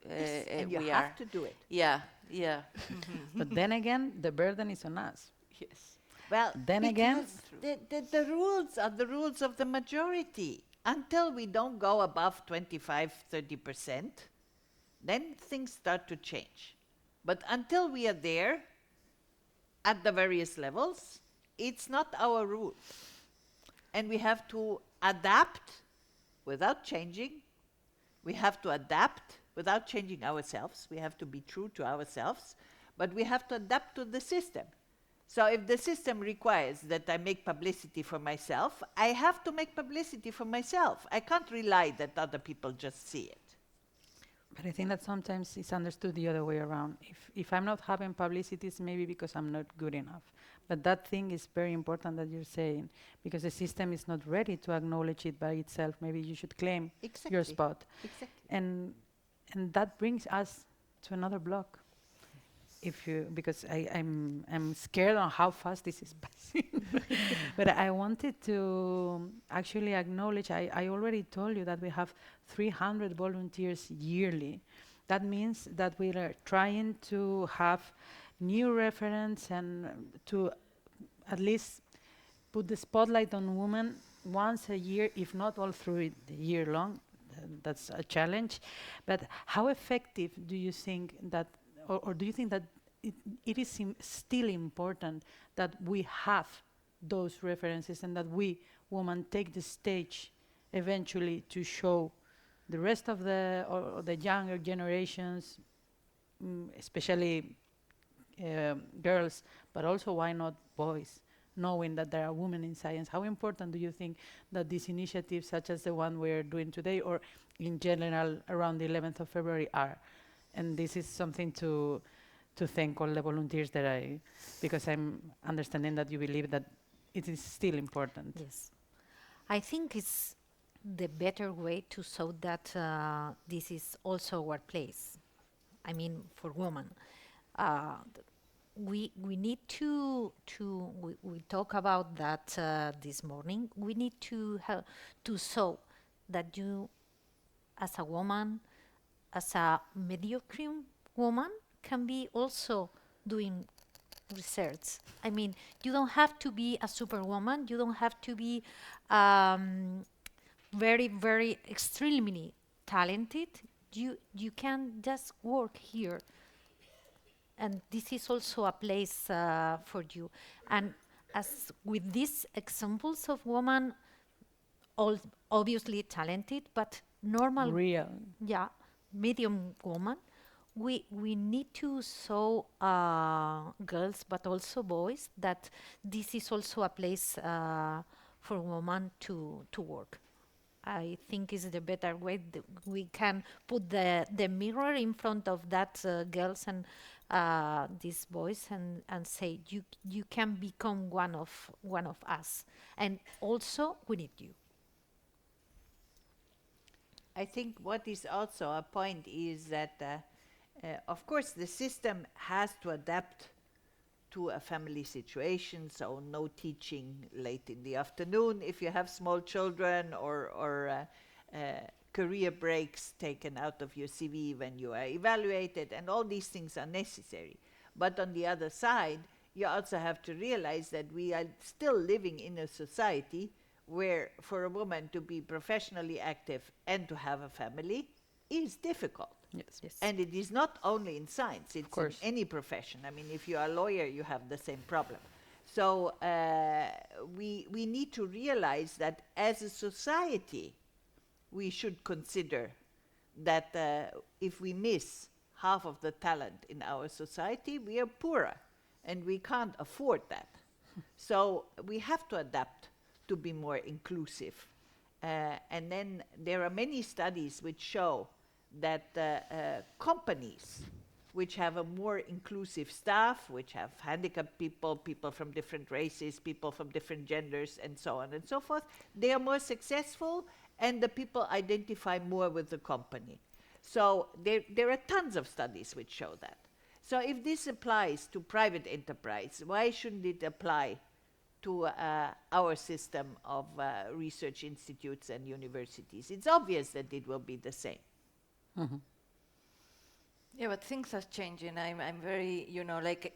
and you we have are. to do it. Yeah. But then again, the burden is on us. Yes. Well, Then again, the rules are the rules of the majority. Until we don't go above 25-30%, then things start to change. But until we are there, at the various levels, it's not our rules. And we have to adapt without changing. We have to adapt without changing ourselves. We have to be true to ourselves, but we have to adapt to the system. So if the system requires that I make publicity for myself, I have to make publicity for myself. I can't rely that other people just see it. but I think that sometimes it's understood the other way around. If I'm not having publicity, it's maybe because I'm not good enough. But that thing is very important that you're saying, because the system is not ready to acknowledge it by itself. Maybe you should claim your spot. Exactly. And that brings us to another block. if you, because I'm scared on how fast this is passing. But I wanted to actually acknowledge, I already told you that we have 300 volunteers yearly. That means that we are trying to have new reference and to at least put the spotlight on women once a year, if not all through the year long. That's a challenge. But how effective do you think that, or do you think that it is still important that we have those references and that we women take the stage eventually to show the rest of the younger generations, especially girls, but also why not boys, knowing that there are women in science? How important do you think that these initiatives, such as the one we're doing today, or in general around the 11th of February, are? And this is something to thank all the volunteers because I'm understanding that you believe that it is still important. Yes. I think it's the better way to show that this is also our place. I mean, for women. We need to we talk about that this morning. We need to show that you, as a woman, as a mediocre woman, can be also doing research. I mean, you don't have to be a superwoman. You don't have to be very, very extremely talented. You can just work here, and this is also a place for you. And as with these examples of women, all obviously talented, but normal, Real. yeah, medium woman, we need to show girls, but also boys, that this is also a place for women to work. I think is the better way. We can put the mirror in front of that girls and these boys and say you can become one of us, and also we need you. I think what is also a point is that, of course, the system has to adapt to a family situation, so no teaching late in the afternoon if you have small children, or career breaks taken out of your CV when you are evaluated, and all these things are necessary. But on the other side, you also have to realize that we are still living in a society where for a woman to be professionally active and to have a family is difficult. Yes. Yes. And it is not only in science, it's in course. any profession. I mean, if you are a lawyer, you have the same problem. So we need to realize that as a society, we should consider that if we miss half of the talent in our society, we are poorer, and we can't afford that. So we have to adapt to be more inclusive. And then there are many studies which show that companies which have a more inclusive staff, which have handicapped people, people from different races, people from different genders, and so on and so forth, they are more successful, and the people identify more with the company. So there are tons of studies which show that. So if this applies to private enterprise, why shouldn't it apply to our system of research institutes and universities? It's obvious that it will be the same. Mhm. Yeah, but things are changing. I'm very, like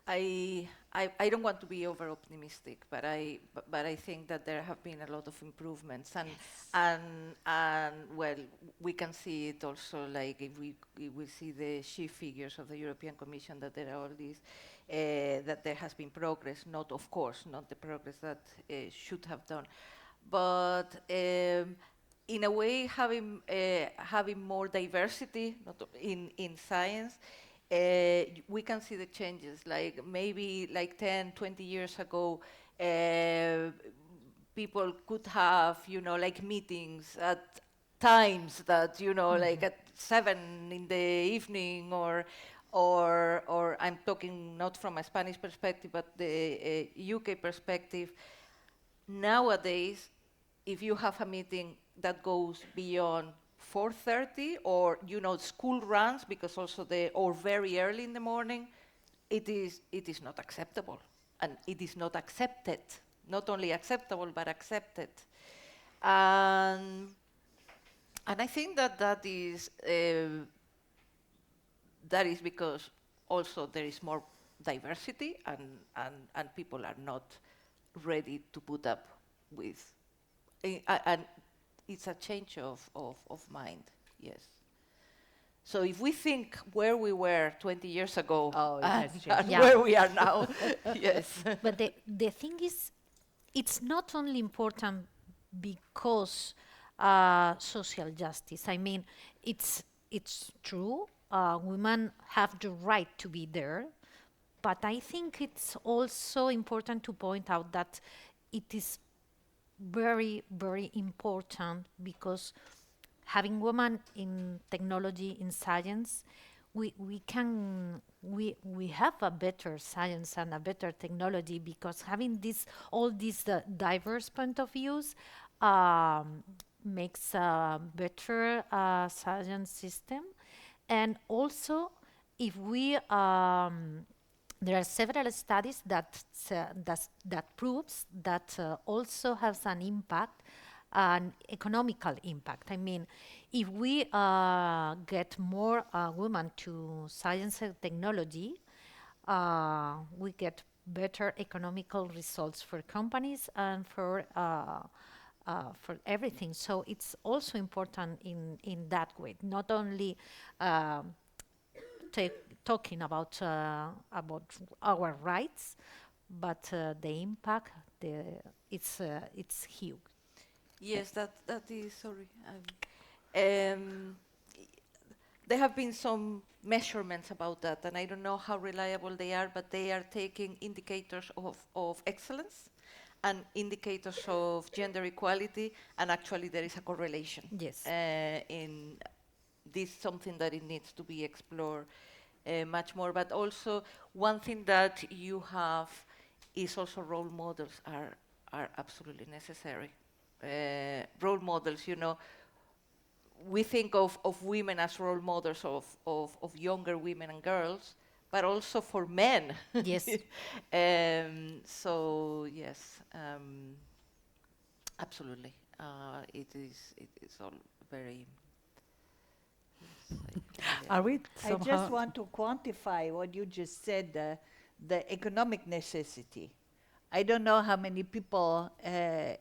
I don't want to be over optimistic, but I think that there have been a lot of improvements, and well, we can see it also, like if we see the chief figures of the European Commission, that there are all these that there has been progress. Not, of course, not the progress that should have done, but. In a way, having more diversity in science, we can see the changes. Like maybe like 10, 20 years ago, people could have, like meetings at times that, like at 7 in the evening, or I'm talking not from a Spanish perspective, but the UK perspective. Nowadays, if you have a meeting that goes beyond 4:30, or school runs, because also or very early in the morning, it is not acceptable, and it is not accepted. Not only acceptable, but accepted. And I think that is because also there is more diversity, and people are not ready to put up with, and it's a change of mind, yes. So if we think where we were 20 years ago, Oh, it has changed. and Yeah. where we are now, yes. But the thing is, it's not only important because social justice. I mean, it's true. Women have the right to be there, but I think it's also important to point out that it is very, very important because having women in technology, in science, we have a better science and a better technology, because having all these diverse point of views makes a better science system. And also, if we there are several studies that proves that also has an impact, an economical impact. I mean, if we get more women to science and technology, we get better economical results for companies and for everything. So it's also important in that way, not only talking about our rights, but the impact, it's huge. Yes, that is, sorry. There have been some measurements about that, and I don't know how reliable they are, but they are taking indicators of excellence and indicators of gender equality, and actually there is a correlation. Yes. In this, something that it needs to be explored much more. But also, one thing that you have is also role models are absolutely necessary. Role models, we think of women as role models of younger women and girls, but also for men. Yes. So yes, absolutely. It is all very. Are we I just want to quantify what you just said, the economic necessity. I don't know how many people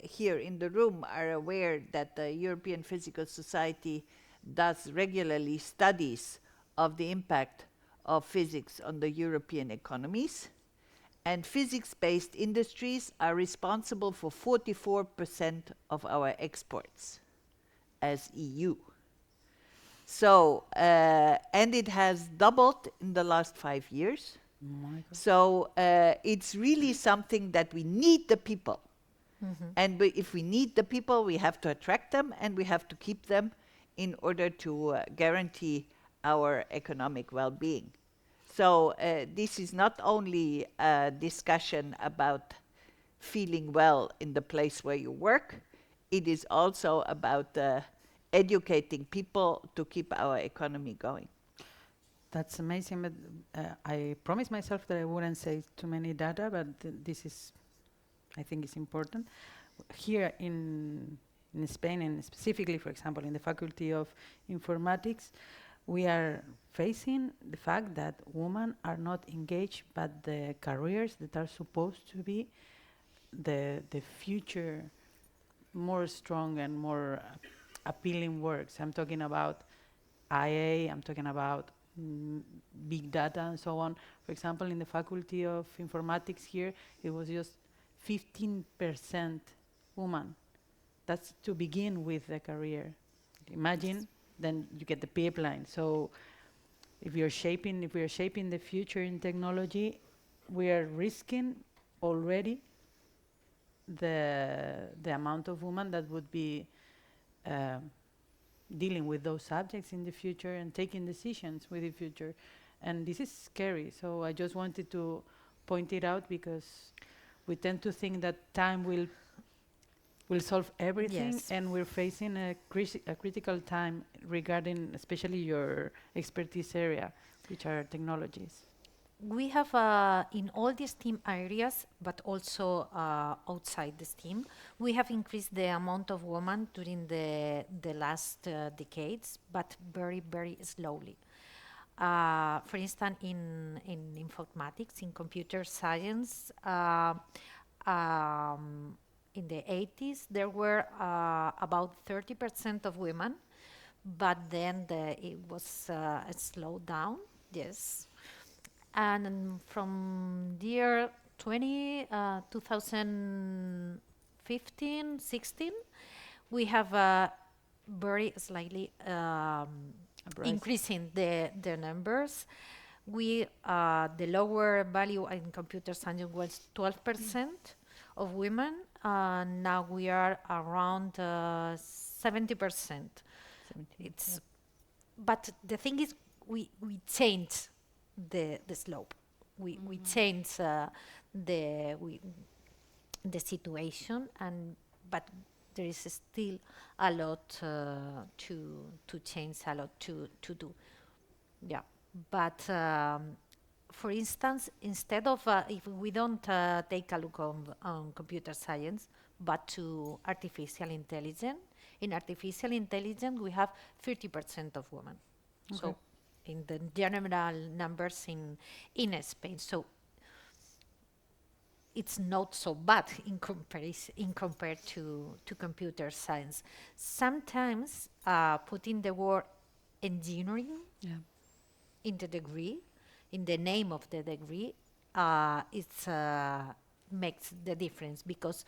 here in the room are aware that the European Physical Society does regularly studies of the impact of physics on the European economies. And physics-based industries are responsible for 44% of our exports as EU. So, and it has doubled in the last 5 years. So it's really something that we need the people. And if we need the people, we have to attract them and we have to keep them in order to guarantee our economic well-being. So this is not only a discussion about feeling well in the place where you work, it is also about educating people to keep our economy going. That's amazing, but I promised myself that I wouldn't say too many data, but this is, I think it's important. Here in Spain, and specifically, for example, in the Faculty of Informatics, we are facing the fact that women are not engaged, but the careers that are supposed to be the future more strong and more appealing works. I'm talking about IA, I'm talking about big data and so on. For example, in the Faculty of Informatics here, it was just 15% woman. That's to begin with the career. Imagine, then you get the pipeline. So if we are shaping the future in technology, we are risking already the amount of women that would be dealing with those subjects in the future and taking decisions with the future. And this is scary. So I just wanted to point it out because we tend to think that time will will solve everything, Yes. and we're facing a critical time regarding especially your expertise area, which are technologies. We have in all these STEAM areas, but also outside the STEAM, we have increased the amount of women during the last decades, but very, very slowly. For instance, in informatics, in computer science, in the 80s, there were about 30% of women, but then it was slowed down, yes. And from the year 2015, 16, we have very slightly Uprise. increasing the numbers. The lower value in computer science was 12% of women. Now we are around 70%. 17, It's But the thing is, we change the slope. We change the we, the situation, but there is still a lot to change, a lot to do. Yeah, but for instance, instead of if we don't take a look on computer science, but to artificial intelligence, in artificial intelligence we have 30% of women. Okay. So in the general numbers in Spain, so it's not so bad in comparison in compared to computer science. Sometimes putting the word engineering Yeah. in the degree, in the name of the degree, it makes the difference, because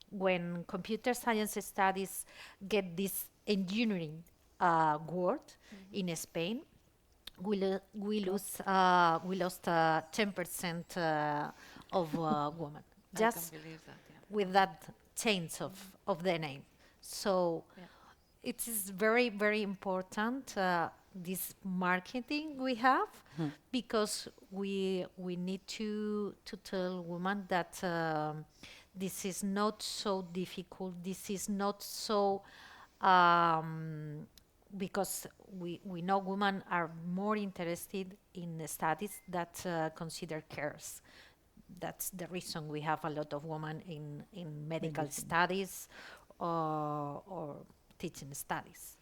when computer science studies get this engineering word in Spain, we lost 10% of women I can just believe that. Yeah. with that change of the name. So Yeah. it is very, very important, this marketing we have, because we need to tell women that this is not so difficult, this is not so because we know women are more interested in the studies that consider cares. That's the reason we have a lot of women in medical Medicine. studies or teaching studies.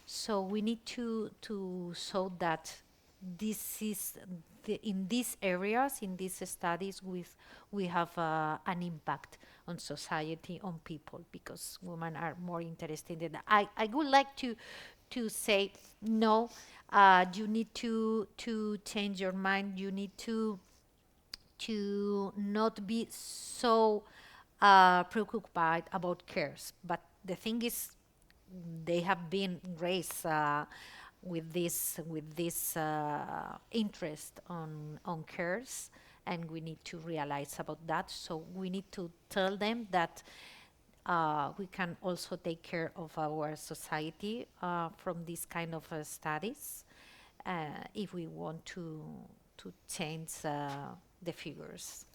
So we need to show that this is in these areas, in these studies, we have an impact on society, on people, because women are more interested in that. I would like to say no. You need to change your mind. You need to not be so preoccupied about cares. But the thing is, they have been raised with this interest on cares, and we need to realize about that. So we need to tell them that we can also take care of our society from this kind of studies, if we want to change the figures.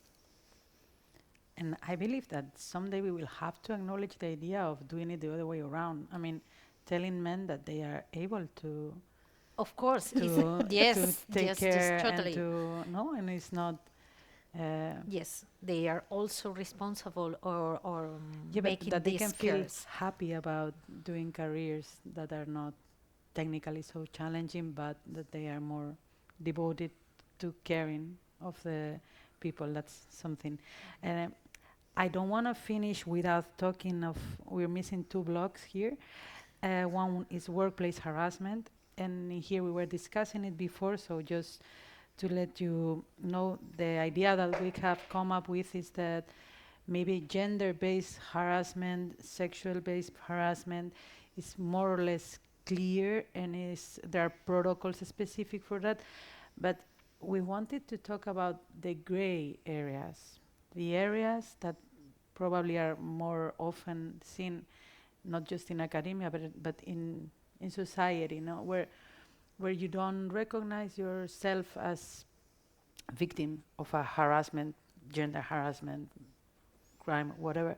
And I believe that someday we will have to acknowledge the idea of doing it the other way around. I mean, telling men that they are able to Of course, to yes, take yes, care yes, and totally. to no, and it's not. Yes, they are also responsible or Yeah, but making that they can these feel cares. happy about doing careers that are not technically so challenging, but that they are more devoted to caring of the people. That's something. And I don't want to finish without talking of. We're missing two blocks here. One is workplace harassment, and here we were discussing it before. So just to let you know, the idea that we have come up with is that maybe gender-based harassment, sexual-based harassment is more or less clear, and there are protocols specific for that. But we wanted to talk about the gray areas, the areas that probably are more often seen, not just in academia, but in society, where you don't recognize yourself as victim of a harassment, gender harassment, crime, whatever,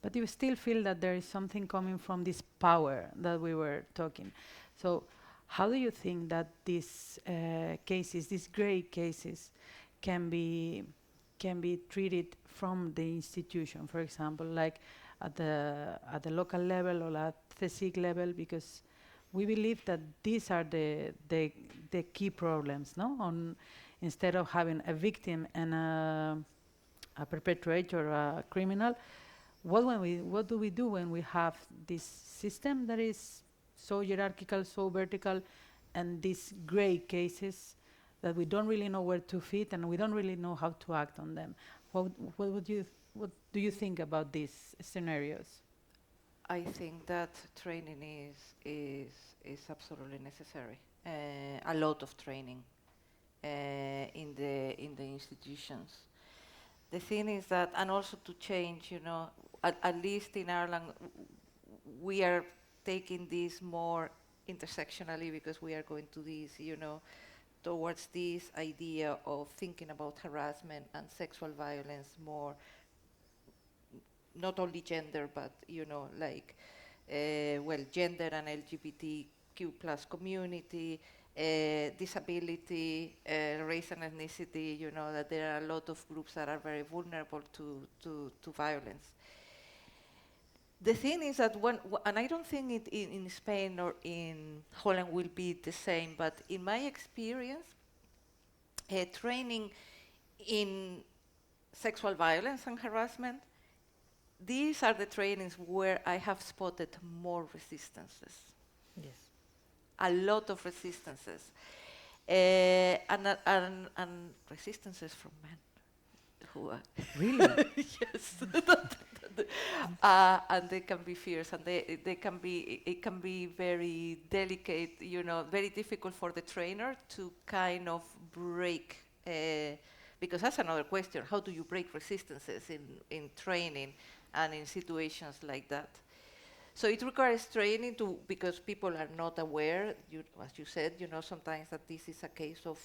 but you still feel that there is something coming from this power that we were talking. So how do you think that these cases, these gray cases, can be treated from the institution, for example, like at the local level or at Fisic level, because we believe that these are the key problems, no? Instead of having a victim and a perpetrator, a criminal, what do we do when we have this system that is so hierarchical, so vertical, and these gray cases that we don't really know where to fit and we don't really know how to act on them? What do you think about these scenarios? I think that training is absolutely necessary. A lot of training in the institutions. The thing is that, and also to change, at least in Ireland, we are taking this more intersectionally because we are going to this, towards this idea of thinking about harassment and sexual violence more, not only gender, but, gender and LGBTQ plus community, disability, race and ethnicity, that there are a lot of groups that are very vulnerable to violence. The thing is that and I don't think it in Spain or in Holland will be the same, but in my experience, training in sexual violence and harassment, these are the trainings where I have spotted more resistances. Yes. A lot of resistances. And resistances from men who are Really? yes. And they can be fierce, and it can be very delicate, very difficult for the trainer to kind of break, because that's another question: how do you break resistances in training and in situations like that? So it requires training because people are not aware, as you said, sometimes that this is a case of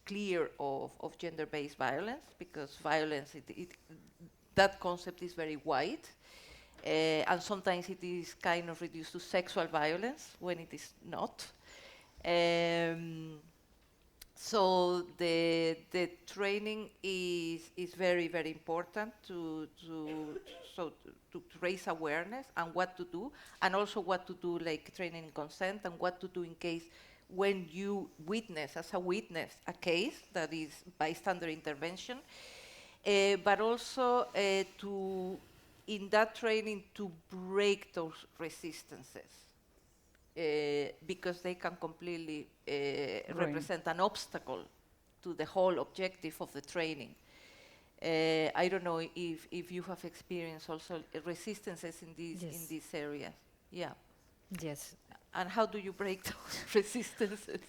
clear of gender-based violence, because violence, that concept is very wide, and sometimes it is kind of reduced to sexual violence when it is not. So the training is very, very important to raise awareness and what to do, and also what to do, like training in consent, and what to do in case when you witness, as a witness, a case that is bystander intervention, but also in that training to break those resistances, because they can completely represent an obstacle to the whole objective of the training. I don't know if you have experienced also resistances in these areas. Yeah. Yes. And how do you break those resistances?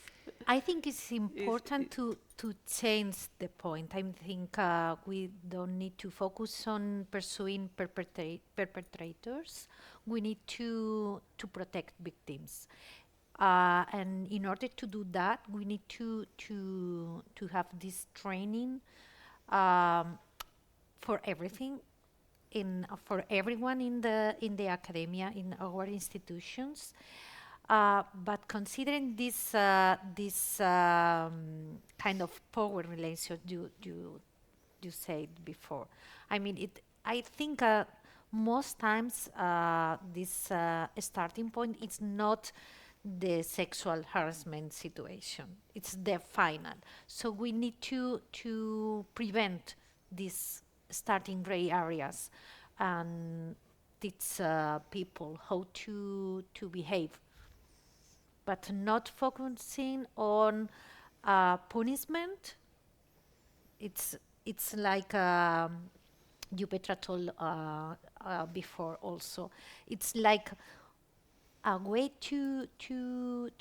I think it's important to change the point. I think we don't need to focus on pursuing perpetrators. We need to protect victims. And in order to do that, we need to have this training for everything, for everyone in the academia, in our institutions. But considering this kind of power relation you said before, I mean, I think most times this starting point is not the sexual harassment situation. It's the final. So we need to prevent these starting gray areas and teach people how to behave, but not focusing on punishment. It's like you, Petra, told before also. It's like a way to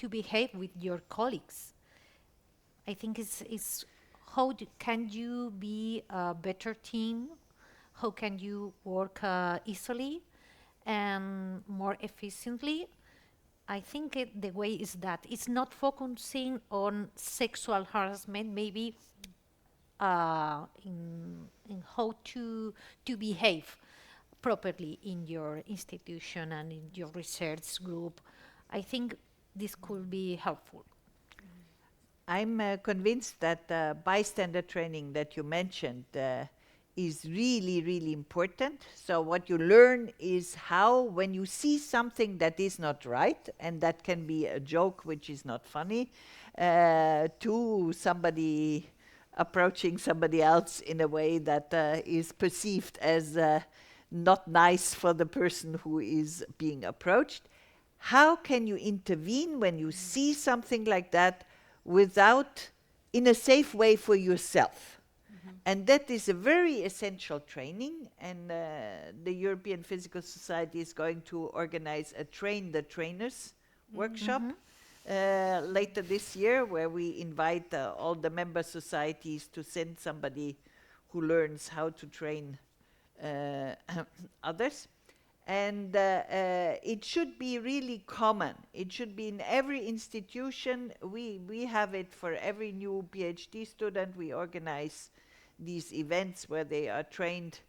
behave with your colleagues. I think it's how can you be a better team? How can you work easily and more efficiently? I think the way is that it's not focusing on sexual harassment, maybe in how to behave properly in your institution and in your research group. I think this could be helpful. I'm convinced that bystander training that you mentioned is really, really important. So what you learn is how, when you see something that is not right, and that can be a joke which is not funny, to somebody approaching somebody else in a way that is perceived as not nice for the person who is being approached. How can you intervene when you see something like that without, in a safe way for yourself? And that is a very essential training, and the European Physical Society is going to organize a Train the Trainers workshop later this year, where we invite all the member societies to send somebody who learns how to train others. And it should be really common. It should be in every institution. We have it for every new PhD student. We organize these events where they are trained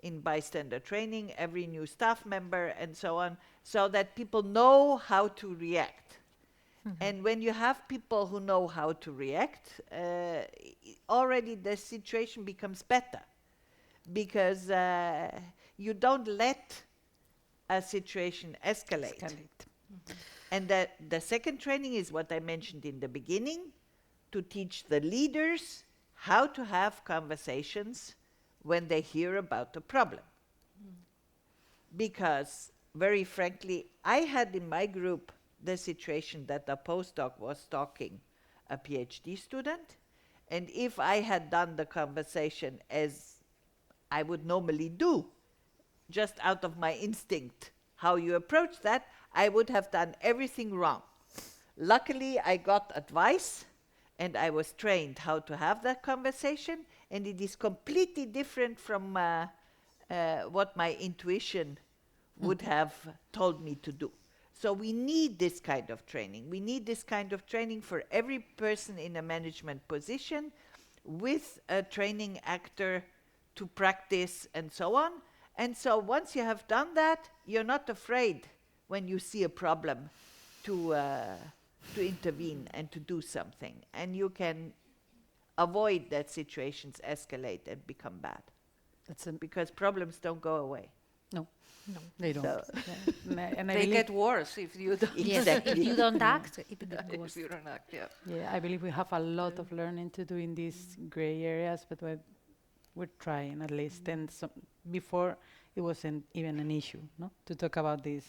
in bystander training, every new staff member, and so on, so that people know how to react. And when you have people who know how to react, already the situation becomes better, because you don't let a situation escalate. And the second training is what I mentioned in the beginning, to teach the leaders how to have conversations when they hear about a problem. Because, very frankly, I had in my group the situation that a postdoc was stalking a PhD student, and if I had done the conversation as I would normally do, just out of my instinct, how you approach that, I would have done everything wrong. Luckily, I got advice, and I was trained how to have that conversation, and it is completely different from what my intuition would have told me to do. So we need this kind of training. We need this kind of training for every person in a management position, with a training actor to practice and so on. And so once you have done that, you're not afraid when you see a problem to intervene and to do something. And you can avoid that situations escalate and become bad. Because problems don't go away. No, they don't. So And I They believe, get worse if you don't. Yes, if you don't act, it becomes If worse. you don't act, yeah. yeah, I believe we have a lot of learning to do in these gray areas, but we're trying at least. And before, it wasn't even an issue, no, to talk about this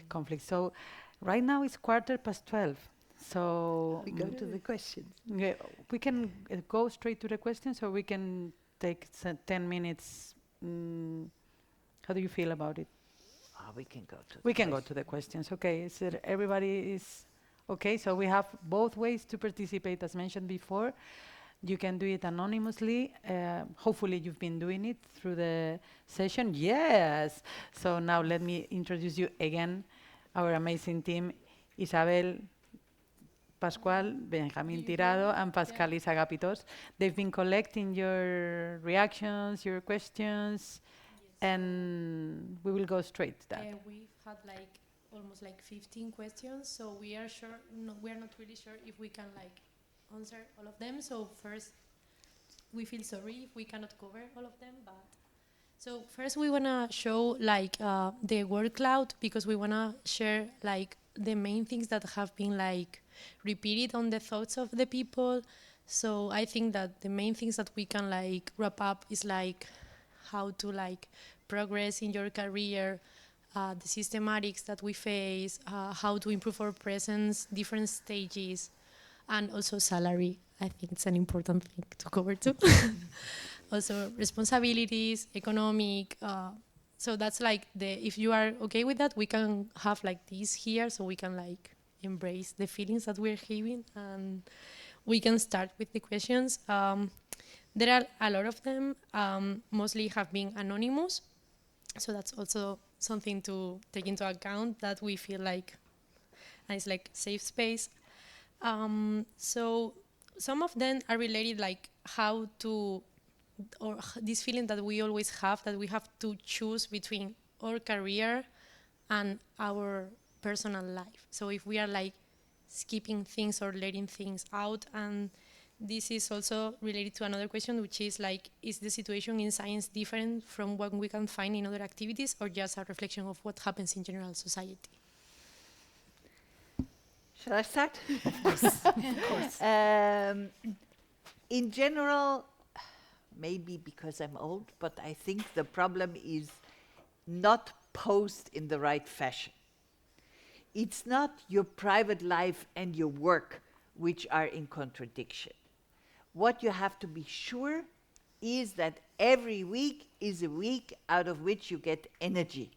conflict. So right now it's 12:15. So we go to the questions. yeah, we can go straight to the questions, or we can take 10 minutes. How do you feel about it? We can go to We can go to the questions. Okay, so everybody is okay. So we have both ways to participate, as mentioned before. You can do it anonymously. Hopefully you've been doing it through the session. Yes. So now let me introduce you again, our amazing team, Isabel, Pascual, Benjamin Tirado, and Pascalis Agapitos. They've been collecting your reactions, your questions, and we will go straight to that. We've had almost 15 questions, so we are not really sure if we can answer all of them. So first, we feel sorry if we cannot cover all of them, but so first we wanna show the word cloud, because we wanna share the main things that have been repeated on the thoughts of the people. So I think that the main things that we can wrap up is how to progress in your career, the systematics that we face, how to improve our presence, different stages, and also salary. I think it's an important thing to cover too. Also responsibilities, economic. So that's if you are okay with that, we can have this here, so we can embrace the feelings that we're having, and we can start with the questions. There are a lot of them, mostly have been anonymous. So that's also something to take into account, that we feel and it's safe space. So some of them are related how to or this feeling that we always have, that we have to choose between our career and our personal life. So if we are like skipping things or letting things out, and this is also related to another question, which is like, is the situation in science different from what we can find in other activities, or just a reflection of what happens in general society? Shall I start? Of course. In general, maybe because I'm old, but I think the problem is not posed in the right fashion. It's not your private life and your work which are in contradiction. What you have to be sure is that every week is a week out of which you get energy,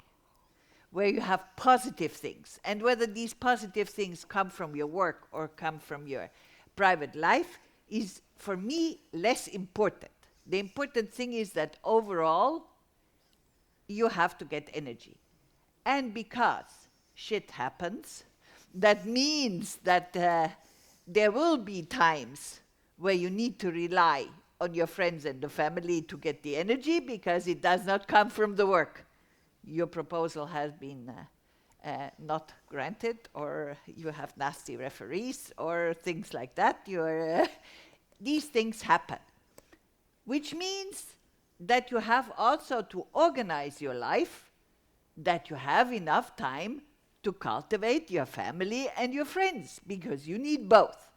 where you have positive things. And whether these positive things come from your work or come from your private life is, for me, less important. The important thing is that overall, you have to get energy. And because shit happens, that means that there will be times where you need to rely on your friends and the family to get the energy, because it does not come from the work. Your proposal has been not granted, or you have nasty referees, or things like that. These things happen, which means that you have also to organize your life, that you have enough time to cultivate your family and your friends, because you need both.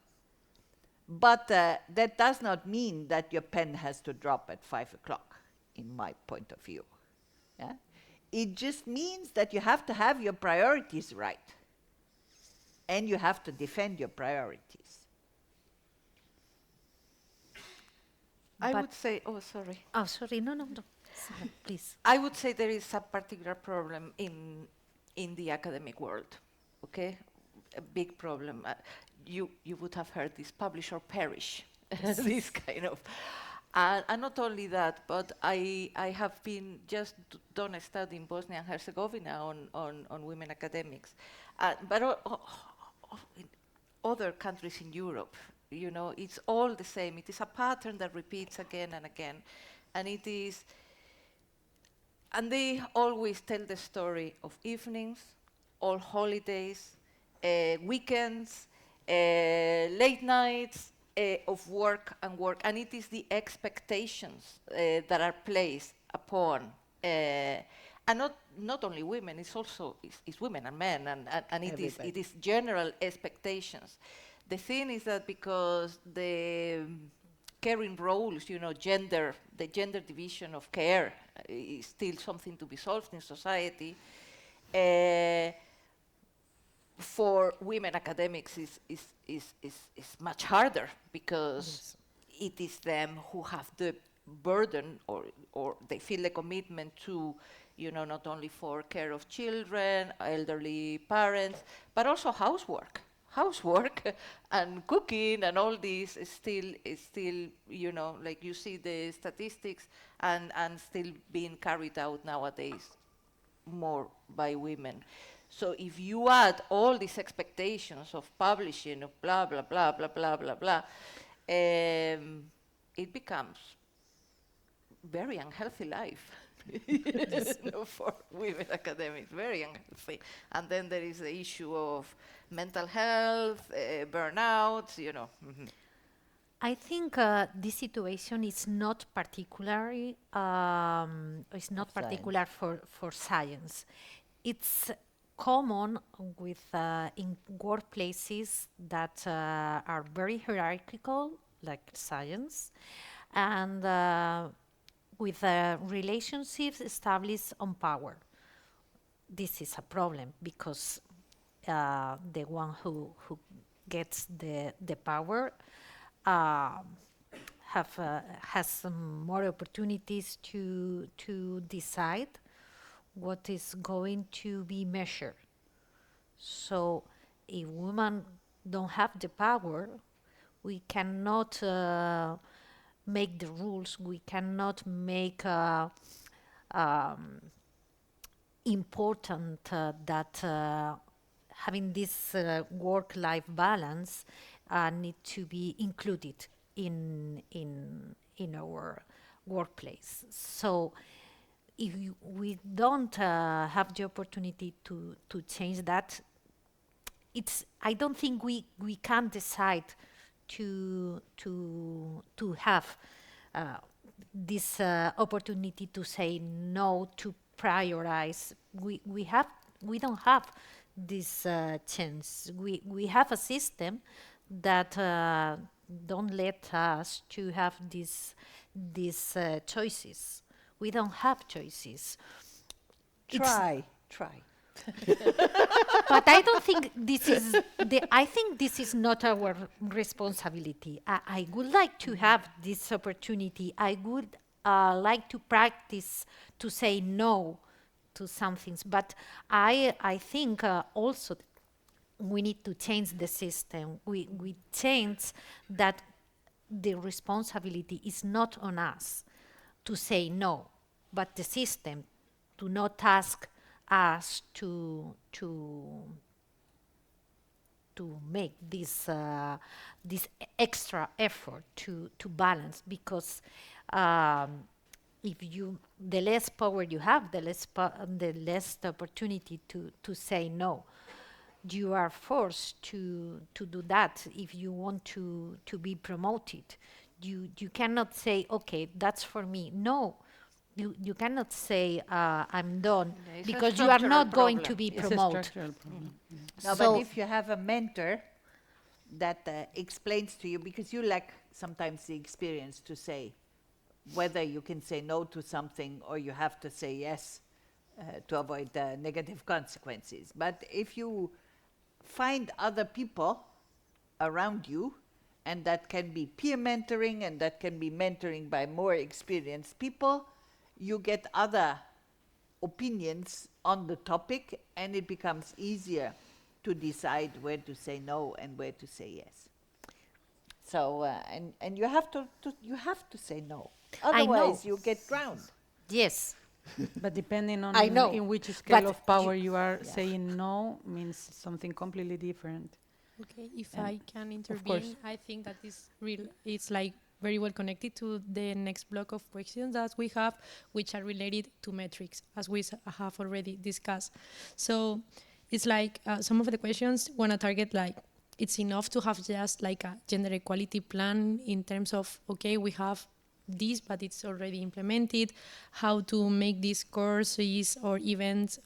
But that does not mean that your pen has to drop at 5 o'clock, in my point of view. Yeah? It just means that you have to have your priorities right, and you have to defend your priorities. I But- would say, oh, sorry. Oh, sorry. No. Sorry, please. I would say there is a particular problem in the academic world, okay? A big problem. You would have heard this, publish or perish, this kind of. And not only that, but I have been done a study in Bosnia and Herzegovina on women academics, but in other countries in Europe, you know, it's all the same. It is a pattern that repeats again and again, and it is. And they always tell the story of evenings, all holidays, weekends, late nights, of work, and it is the expectations that are placed upon, and not only women, it's also it's women and men, and it is general expectations. The thing is that because the caring roles, you know, the gender division of care is still something to be solved in society. For women academics is much harder, because it is them who have the burden, or they feel the commitment to, you know, not only for care of children, elderly parents, but also housework and cooking, and all this is still, you know, like you see the statistics, and still being carried out nowadays more by women. So if you add all these expectations of publishing, of blah, blah, blah, blah, blah, blah, blah, it becomes very unhealthy life. You know, for women academics, very unhealthy. And then there is the issue of mental health, burnout, you know. I think this situation is not particularly particular for science. It's common with in workplaces that are very hierarchical, like science, and with relationships established on power. This is a problem, because the one who gets the power has some more opportunities to decide what is going to be measured. So if women don't have the power, we cannot make the rules, we cannot make important that having this work-life balance need to be included in our workplace. So if we don't have the opportunity to change that, I don't think we can decide to have this opportunity to say no, to prioritize. We don't have this chance. We have a system that don't let us to have these choices. We don't have choices. Try. But I don't think this is I think this is not our responsibility. I would like to have this opportunity. I would like to practice to say no to some things. But I think also we need to change the system. We change that the responsibility is not on us to say no, but the system to not ask us to make this extra effort to balance, because if you the less power you have, the less opportunity to say no. You are forced to do that if you want to be promoted. You cannot say, okay, that's for me. No, you cannot say I'm done, Yeah, it's a because you are not structural going to problem. be It's a promoted. structural problem. No, So- but if you have a mentor that explains to you, because you lack sometimes the experience to say whether you can say no to something or you have to say yes to avoid negative consequences. But if you find other people around you, and that can be peer mentoring and that can be mentoring by more experienced people, you get other opinions on the topic, and it becomes easier to decide where to say no and where to say yes. So and you have to say no, I know. otherwise you get drowned. Yes, But depending on I know, in which scale but of power you- you are saying no means something completely different. Okay, if And I can of course. intervene, I think that is real. It's like very well connected to the next block of questions that we have, which are related to metrics, as we have already discussed. So it's like some of the questions want to target like it's enough to have just like a gender equality plan in terms of, okay, we have this, but it's already implemented, how to make these courses or events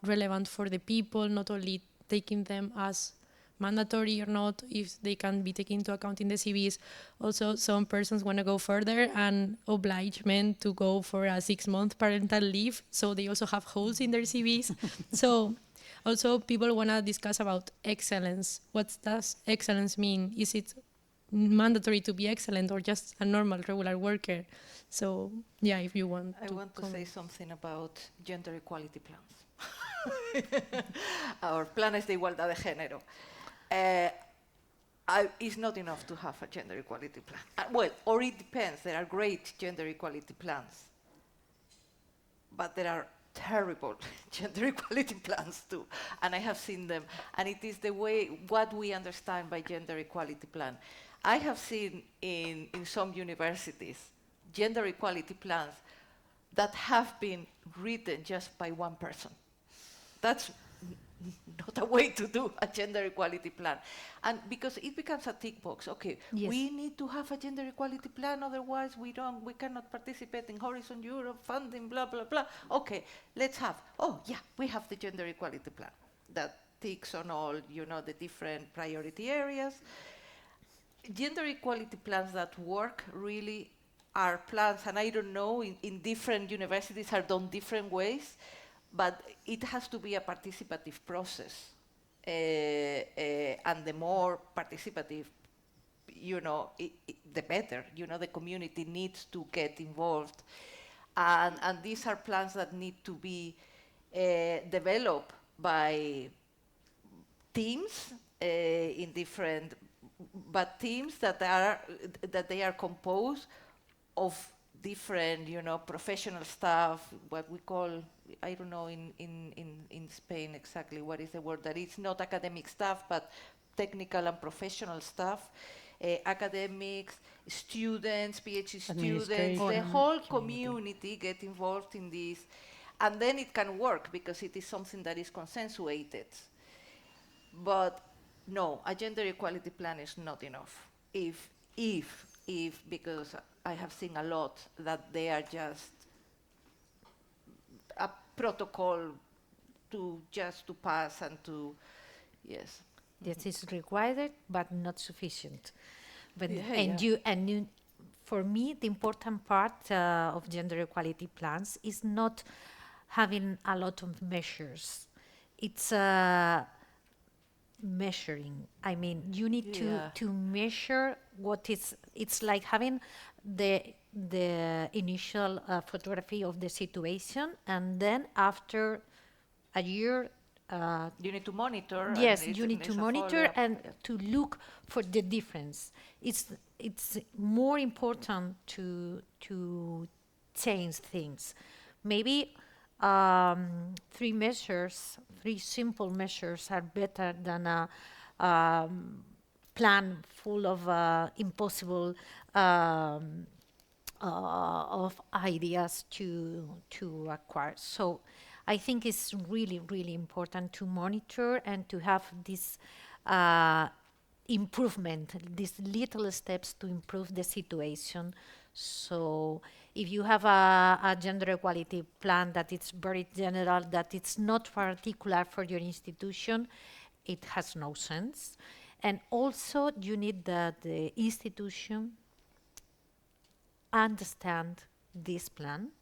relevant for the people, not only taking them as mandatory or not, if they can be taken into account in the CVs. Also, some persons want to go further and oblige men to go for a 6-month parental leave, so they also have holes in their CVs. So also people want to discuss about excellence. What does excellence mean? Is it mandatory to be excellent or just a normal regular worker? So yeah, if you want I to want to say comment. something about gender equality plans. Our planes de igualdad de género. It's not enough to have a gender equality plan. Well, or it depends. There are great gender equality plans, but there are terrible gender equality plans too, and I have seen them. And it is the way what we understand by gender equality plan. I have seen in some universities gender equality plans that have been written just by one person. That's not a way to do a gender equality plan. And because it becomes a tick box, okay, Yes. we need to have a gender equality plan, otherwise we cannot participate in Horizon Europe funding, blah, blah, blah. Okay, let's have, we have the gender equality plan that ticks on all, the different priority areas. Gender equality plans that work really are plans, and I don't know, in different universities are done different ways, but it has to be a participative process. And the more participative, the better. The community needs to get involved. And these are plans that need to be developed by teams in different, but teams that they are composed of different, professional staff, what we call, I don't know in Spain exactly what is the word, that it's not academic staff, but technical and professional staff, academics, students, PhD students, Administration. the whole Community. community get involved in this, and then it can work because it is something that is consensuated. But no, a gender equality plan is not enough. If, because I have seen a lot that they are just a protocol to just to pass and to, yes. This is required, but not sufficient. But Yeah. you, for me, the important part of gender equality plans is not having a lot of measures. It's measuring. I mean, you need Yeah. to measure what is. It's like having the initial photography of the situation, and then after a year. You need to monitor. and Yes, it's- you need to it's a monitor follow-up. and Yeah. to look for the difference. It's more important to change things. Maybe three simple measures are better than a plan full of impossible of ideas to acquire. So I think it's really, really important to monitor and to have this improvement, these little steps to improve the situation. So if you have a gender equality plan that it's very general, that it's not particular for your institution, it has no sense. And also you need that the institution understand this plan.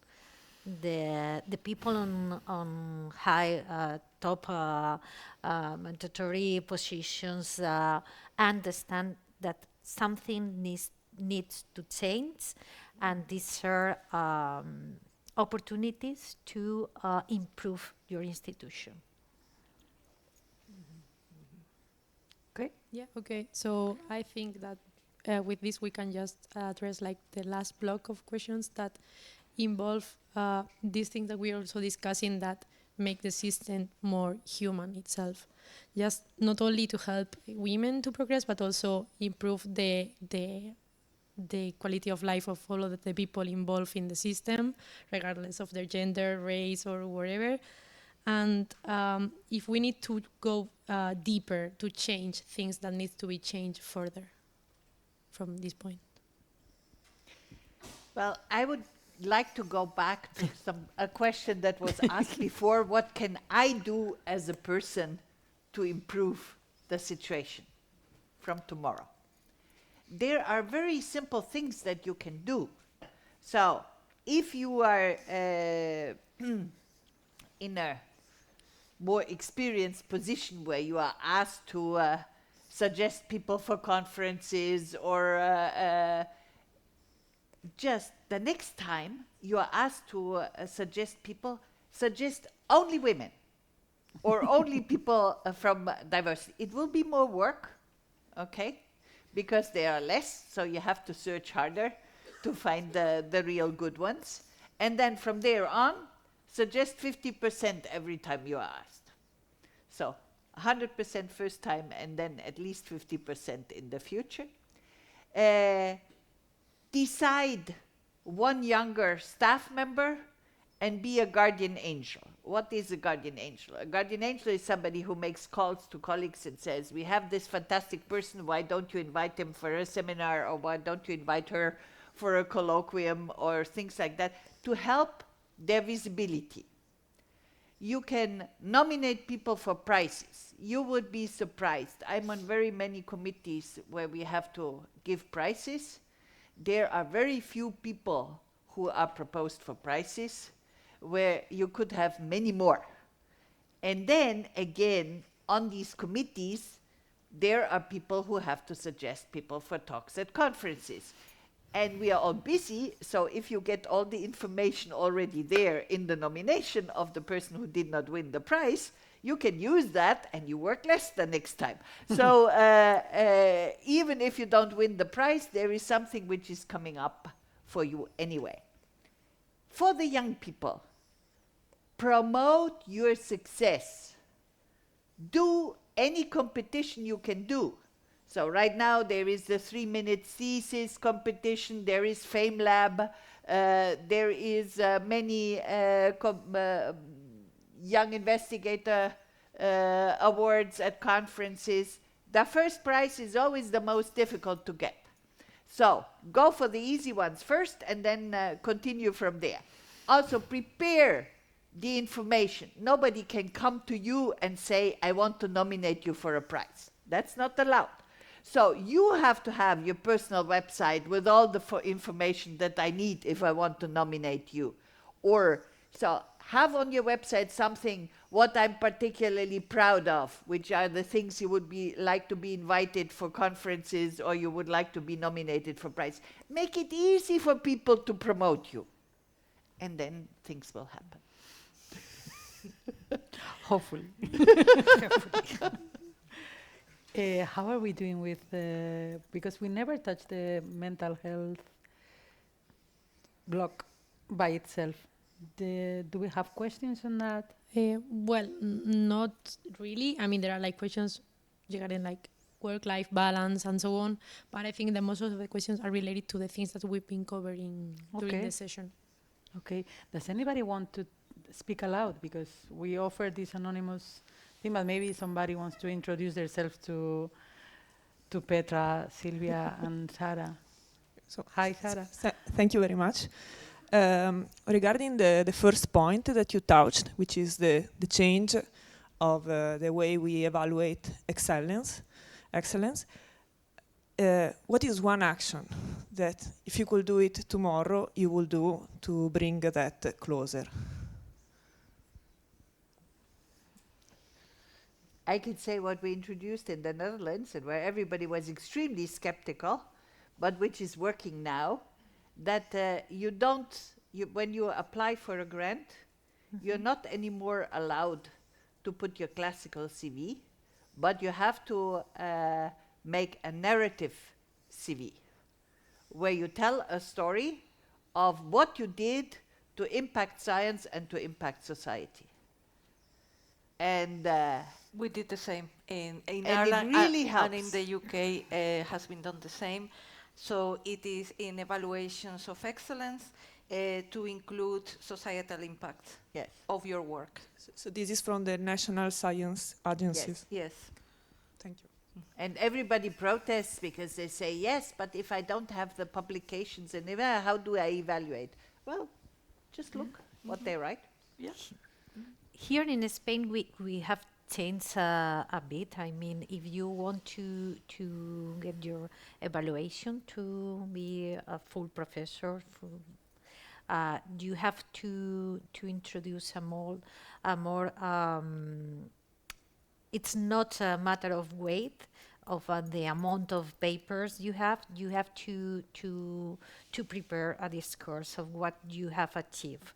The people on high top mandatory positions understand that something needs to change, and these are opportunities to improve your institution. Okay. Yeah, okay. So I think that with this we can just address like the last block of questions that involve these things that we're also discussing that make the system more human itself. Just not only to help women to progress, but also improve the quality of life of all of the people involved in the system, regardless of their gender, race, or whatever. And if we need to go deeper to change things that need to be changed further from this point. Well, I would like to go back to a question that was asked before. What can I do as a person to improve the situation from tomorrow? There are very simple things that you can do. So if you are in a more experienced position where you are asked to suggest people for conferences, or just the next time you are asked to suggest people, suggest only women or only people from diversity. It will be more work, okay, because there are less, so you have to search harder to find the real good ones. And then from there on, suggest 50% every time you are asked. So 100% first time, and then at least 50% in the future. Decide one younger staff member and be a guardian angel. What is a guardian angel? A guardian angel is somebody who makes calls to colleagues and says, we have this fantastic person, why don't you invite him for a seminar, or why don't you invite her for a colloquium, or things like that, to help their visibility. You can nominate people for prizes. You would be surprised. I'm on very many committees where we have to give prizes. There are very few people who are proposed for prizes, where you could have many more. And then again, on these committees, there are people who have to suggest people for talks at conferences. And we are all busy, so if you get all the information already there in the nomination of the person who did not win the prize, you can use that and you work less the next time. So even if you don't win the prize, there is something which is coming up for you anyway. For the young people, promote your success. Do any competition you can do. So right now there is the 3-minute thesis competition, there is FameLab, there is many young investigator awards at conferences. The first prize is always the most difficult to get. So go for the easy ones first and then continue from there. Also prepare the information. Nobody can come to you and say, I want to nominate you for a prize. That's not allowed. So you have to have your personal website with all the information that I need if I want to nominate you. Or so have on your website something what I'm particularly proud of, which are the things you would like to be invited for conferences or you would like to be nominated for prize. Make it easy for people to promote you. And then things will happen. Hopefully. How are we doing with, because we never touched the mental health block by itself. Do we have questions on that? Well, not really. I mean, there are like questions regarding like work-life balance and so on, but I think that most of the questions are related to the things that we've been covering during the session. Okay. Does anybody want to speak aloud? Because we offer this anonymous thing, but maybe somebody wants to introduce themselves to Petra, Silvia, and Sara. So, hi, Sara. Thank you very much. Regarding the first point that you touched, which is the change of the way we evaluate excellence, what is one action that if you could do it tomorrow, you will do to bring that closer? I could say what we introduced in the Netherlands and where everybody was extremely skeptical, but which is working now, that when you apply for a grant, you're not anymore allowed to put your classical CV, but you have to make a narrative CV where you tell a story of what you did to impact science and to impact society. And we did the same in and Ireland, it really helps. and in the UK has been done the same. So it is in evaluations of excellence to include societal impact of your work. So this is from the national science agencies? Yes. Thank you. And everybody protests because they say, yes, but if I don't have the publications, and how do I evaluate? Well, just look what they write. Yes. Here in Spain, we have changed a bit. I mean, if you want to get your evaluation to be a full professor, you have to introduce a more. It's not a matter of weight of the amount of papers you have. You have to prepare a discourse of what you have achieved.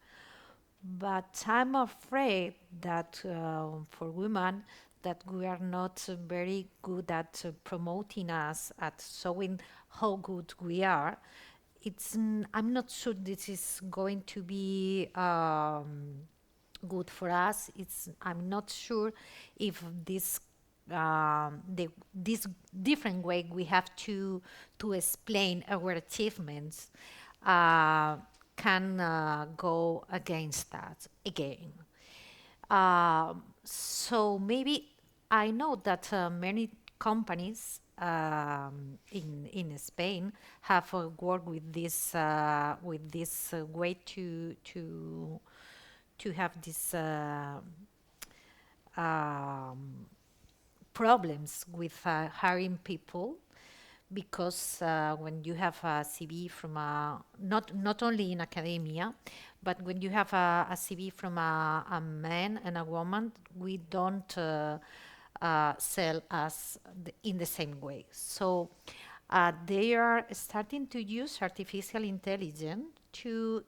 But I'm afraid that for women, that we are not very good at promoting us, at showing how good we are. I'm not sure this is going to be good for us. I'm not sure if this different way we have to explain our achievements can go against that again. So maybe I know that many companies in Spain have worked with this way to have this problems with hiring people, because when you have a CV from not only in academia, but when you have a CV from a man and a woman, we don't sell us in the same way. So they are starting to use artificial intelligence to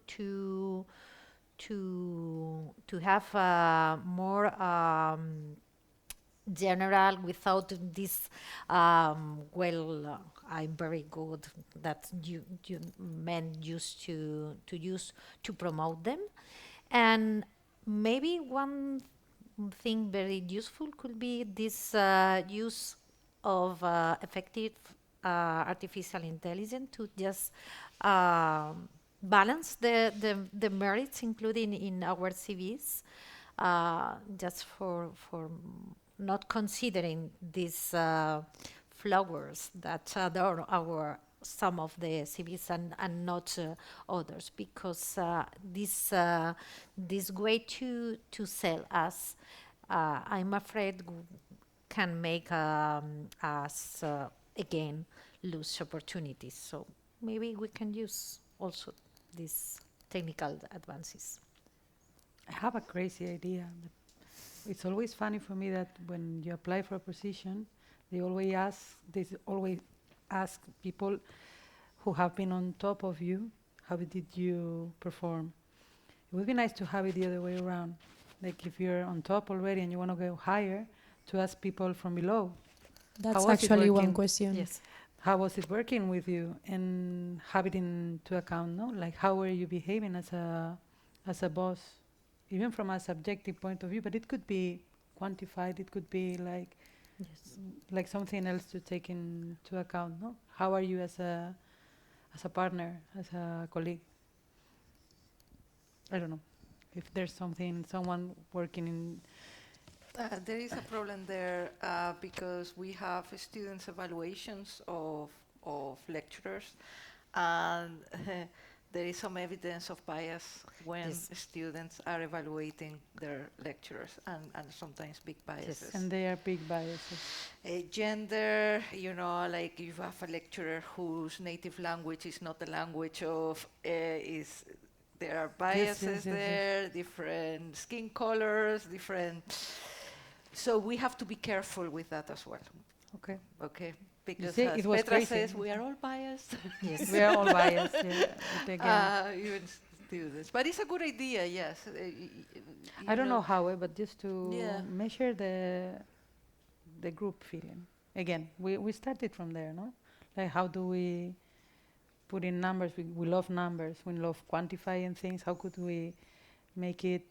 have more general, without this I'm very good that you men used to use to promote them. And maybe one thing very useful could be this use of effective artificial intelligence to just balance the merits included in our CVs, just for not considering these flowers that adorn our some of the CVs and not others, because this way to sell us, I'm afraid can make us again lose opportunities. So maybe we can use also these technical advances. I have a crazy idea. But it's always funny for me that when you apply for a position, they always ask people who have been on top of you, how did you perform? It would be nice to have it the other way around. Like if you're on top already and you want to go higher, to ask people from below. That's How was it actually one working? question. Yes. How was it working with you? And have it into account, no? Like how were you behaving as a boss? Even from a subjective point of view, but it could be quantified, it could be like something else to take into account, no? How are you as a partner, as a colleague? I don't know if there's someone working in. There is a problem there because we have students' evaluations of lecturers, and there is some evidence of bias when Yes. students are evaluating their lecturers, and sometimes big biases. And they are big biases. Gender, like you have a lecturer whose native language is not the language of, there are biases yes. there, different skin colors, different. So we have to be careful with that as well. Okay. Okay, because see, as it was Petra crazy. says, we are all biased. Yes. We are all biased. Yeah, but again, Even students. But it's a good idea, yes. I don't know how, but just to Yeah. measure the group feeling. Again, we started from there, no? Like how do we put in numbers? We love numbers. We love quantifying things. How could we make it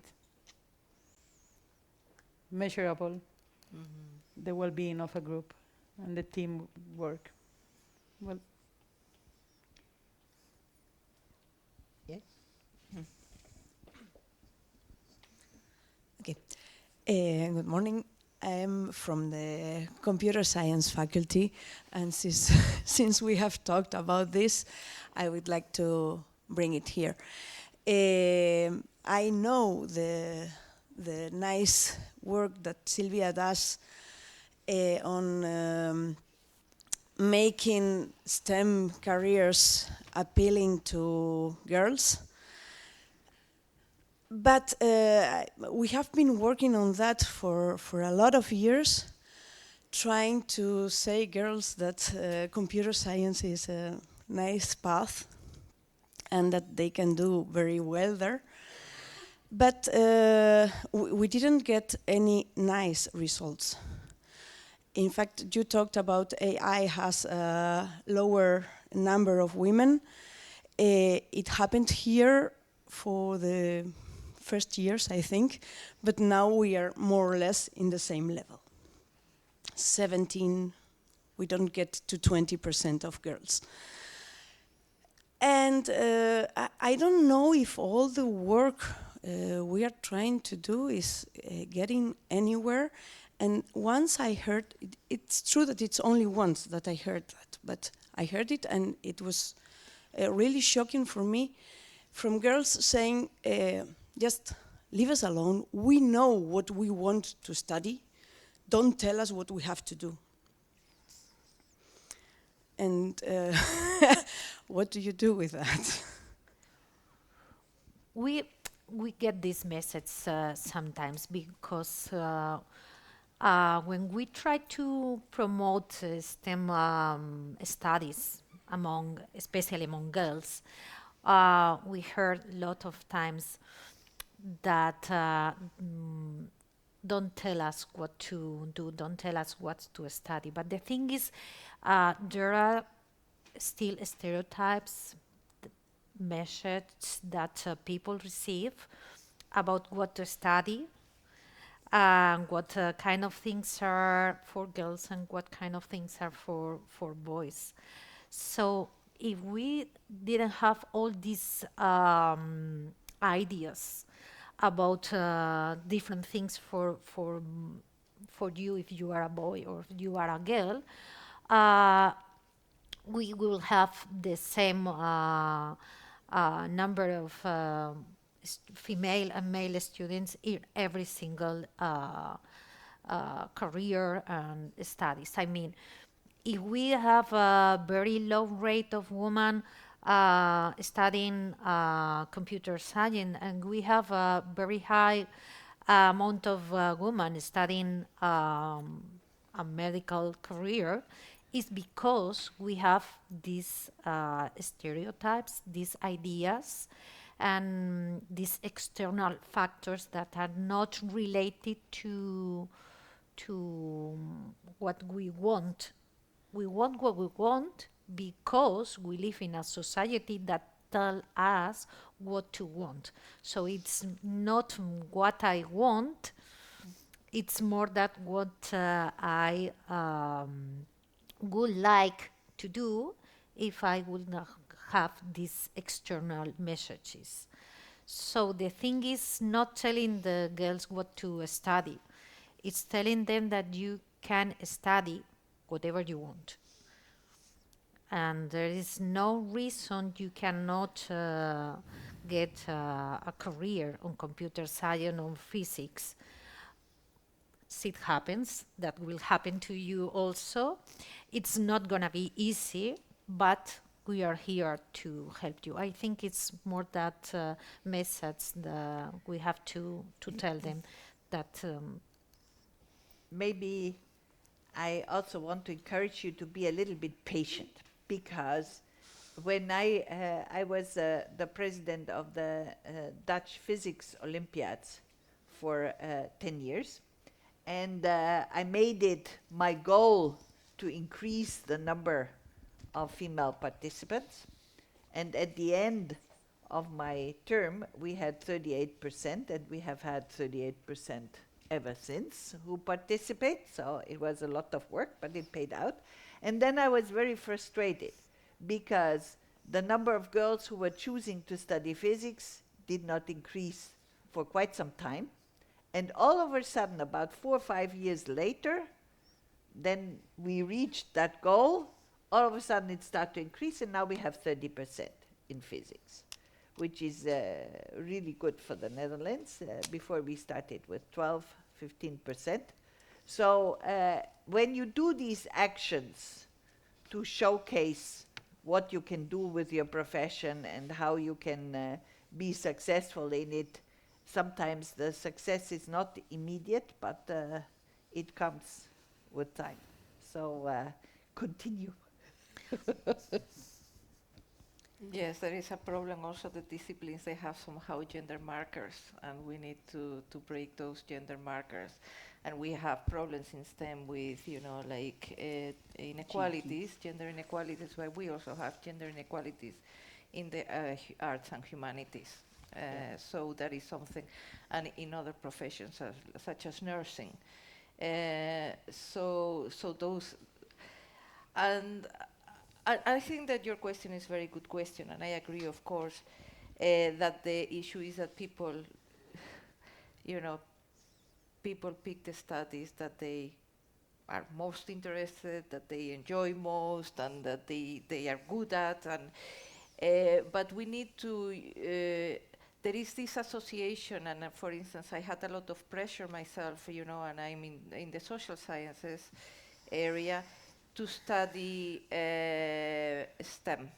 measurable, the well-being of a group and the teamwork? Well, Okay. Good morning. I'm from the computer science faculty, and since we have talked about this, I would like to bring it here. I know the nice work that Silvia does on making STEM careers appealing to girls. But we have been working on that for a lot of years, trying to say girls that computer science is a nice path and that they can do very well there. But we didn't get any nice results. In fact, you talked about AI has a lower number of women. It happened here for the first years, I think, but now we are more or less in the same level. 17, we don't get to 20% of girls. And I don't know if all the work we are trying to do is getting anywhere. And once I heard, it's true that it's only once that I heard that, but I heard it and it was really shocking for me, from girls saying, just leave us alone. We know what we want to study. Don't tell us what we have to do. And what do you do with that? We get this message sometimes because when we try to promote STEM studies especially among girls, we heard a lot of times that don't tell us what to do, don't tell us what to study. But the thing is, there are still stereotypes, messages that people receive about what to study. and what kind of things are for girls and what kind of things are for boys. So if we didn't have all these ideas about different things for you if you are a boy or if you are a girl, uh, we will have the same number of female and male students in every single career and studies. I mean, if we have a very low rate of women studying computer science, and we have a very high amount of women studying a medical career, is because we have these stereotypes, these ideas, and these external factors that are not related to what we want. We want what we want because we live in a society that tell us what to want. So it's not what I want, it's more that what I would like to do if I would not have these external messages. So the thing is not telling the girls what to study. It's telling them that you can study whatever you want. And there is no reason you cannot get a career on computer science or physics. It happens, that will happen to you also. It's not going to be easy, but we are here to help you. I think it's more that message that we have to tell them that Maybe I also want to encourage you to be a little bit patient, because when I was the president of the Dutch Physics Olympiads for 10 years, and I made it my goal to increase the number of female participants. And at the end of my term, we had 38%, and we have had 38% ever since who participate. So it was a lot of work, but it paid out. And then I was very frustrated because the number of girls who were choosing to study physics did not increase for quite some time. And all of a sudden, about 4 or 5 years later, then we reached that goal. All of a sudden it started to increase, and now we have 30% in physics, which is really good for the Netherlands. Before we started with 12, 15%. So when you do these actions to showcase what you can do with your profession and how you can be successful in it, sometimes the success is not immediate, but it comes with time. So continue. Yes, there is a problem also. The disciplines, they have somehow gender markers, and we need to break those gender markers. And we have problems in STEM with, like inequalities, gender inequalities, but we also have gender inequalities in the arts and humanities. So that is something, and in other professions such as nursing. So those, and I think that your question is a very good question, and I agree, of course, that the issue is that people, people pick the studies that they are most interested, that they enjoy most, and that they are good at, and but we need to. There is this association, and for instance, I had a lot of pressure myself, and I'm in the social sciences area, to study STEM.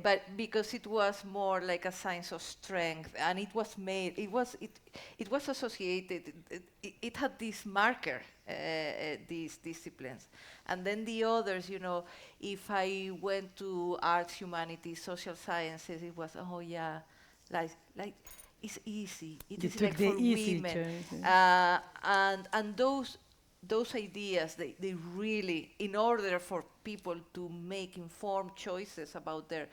But because it was more like a science of strength, and it was associated, it had this marker, these disciplines. And then the others, if I went to arts, humanities, social sciences, it was, oh yeah, like it's easy. It You is took like the for easy women. choice. And those ideas, they really, in order for people to make informed choices about their,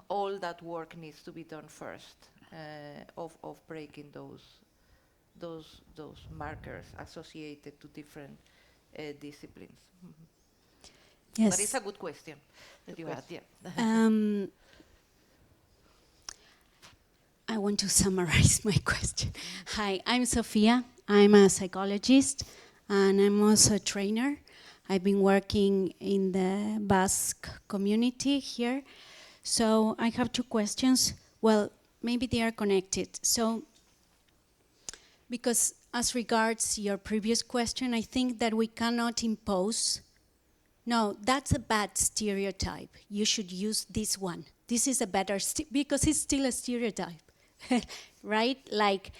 all that work needs to be done first, of breaking those those markers associated to different disciplines. Yes. But it's a good question that you had. Yeah. I want to summarize my question. Hi, I'm Sofia. I'm a psychologist and I'm also a trainer. I've been working in the Basque community here. So I have two questions. Well, maybe they are connected. So, because as regards your previous question, I think that we cannot impose. No, that's a bad stereotype. You should use this one. This is a better, because it's still a stereotype, right? Like,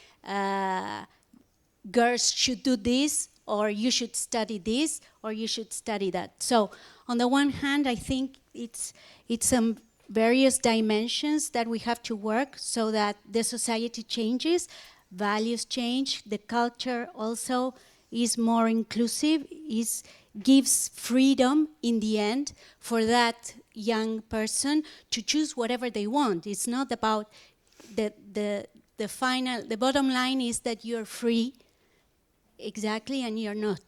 girls should do this, or you should study this, or you should study that. So, on the one hand, I think it's some various dimensions that we have to work so that the society changes, values change, the culture also is more inclusive, gives freedom in the end for that young person to choose whatever they want. It's not about the bottom line is that you're free, exactly, and you're not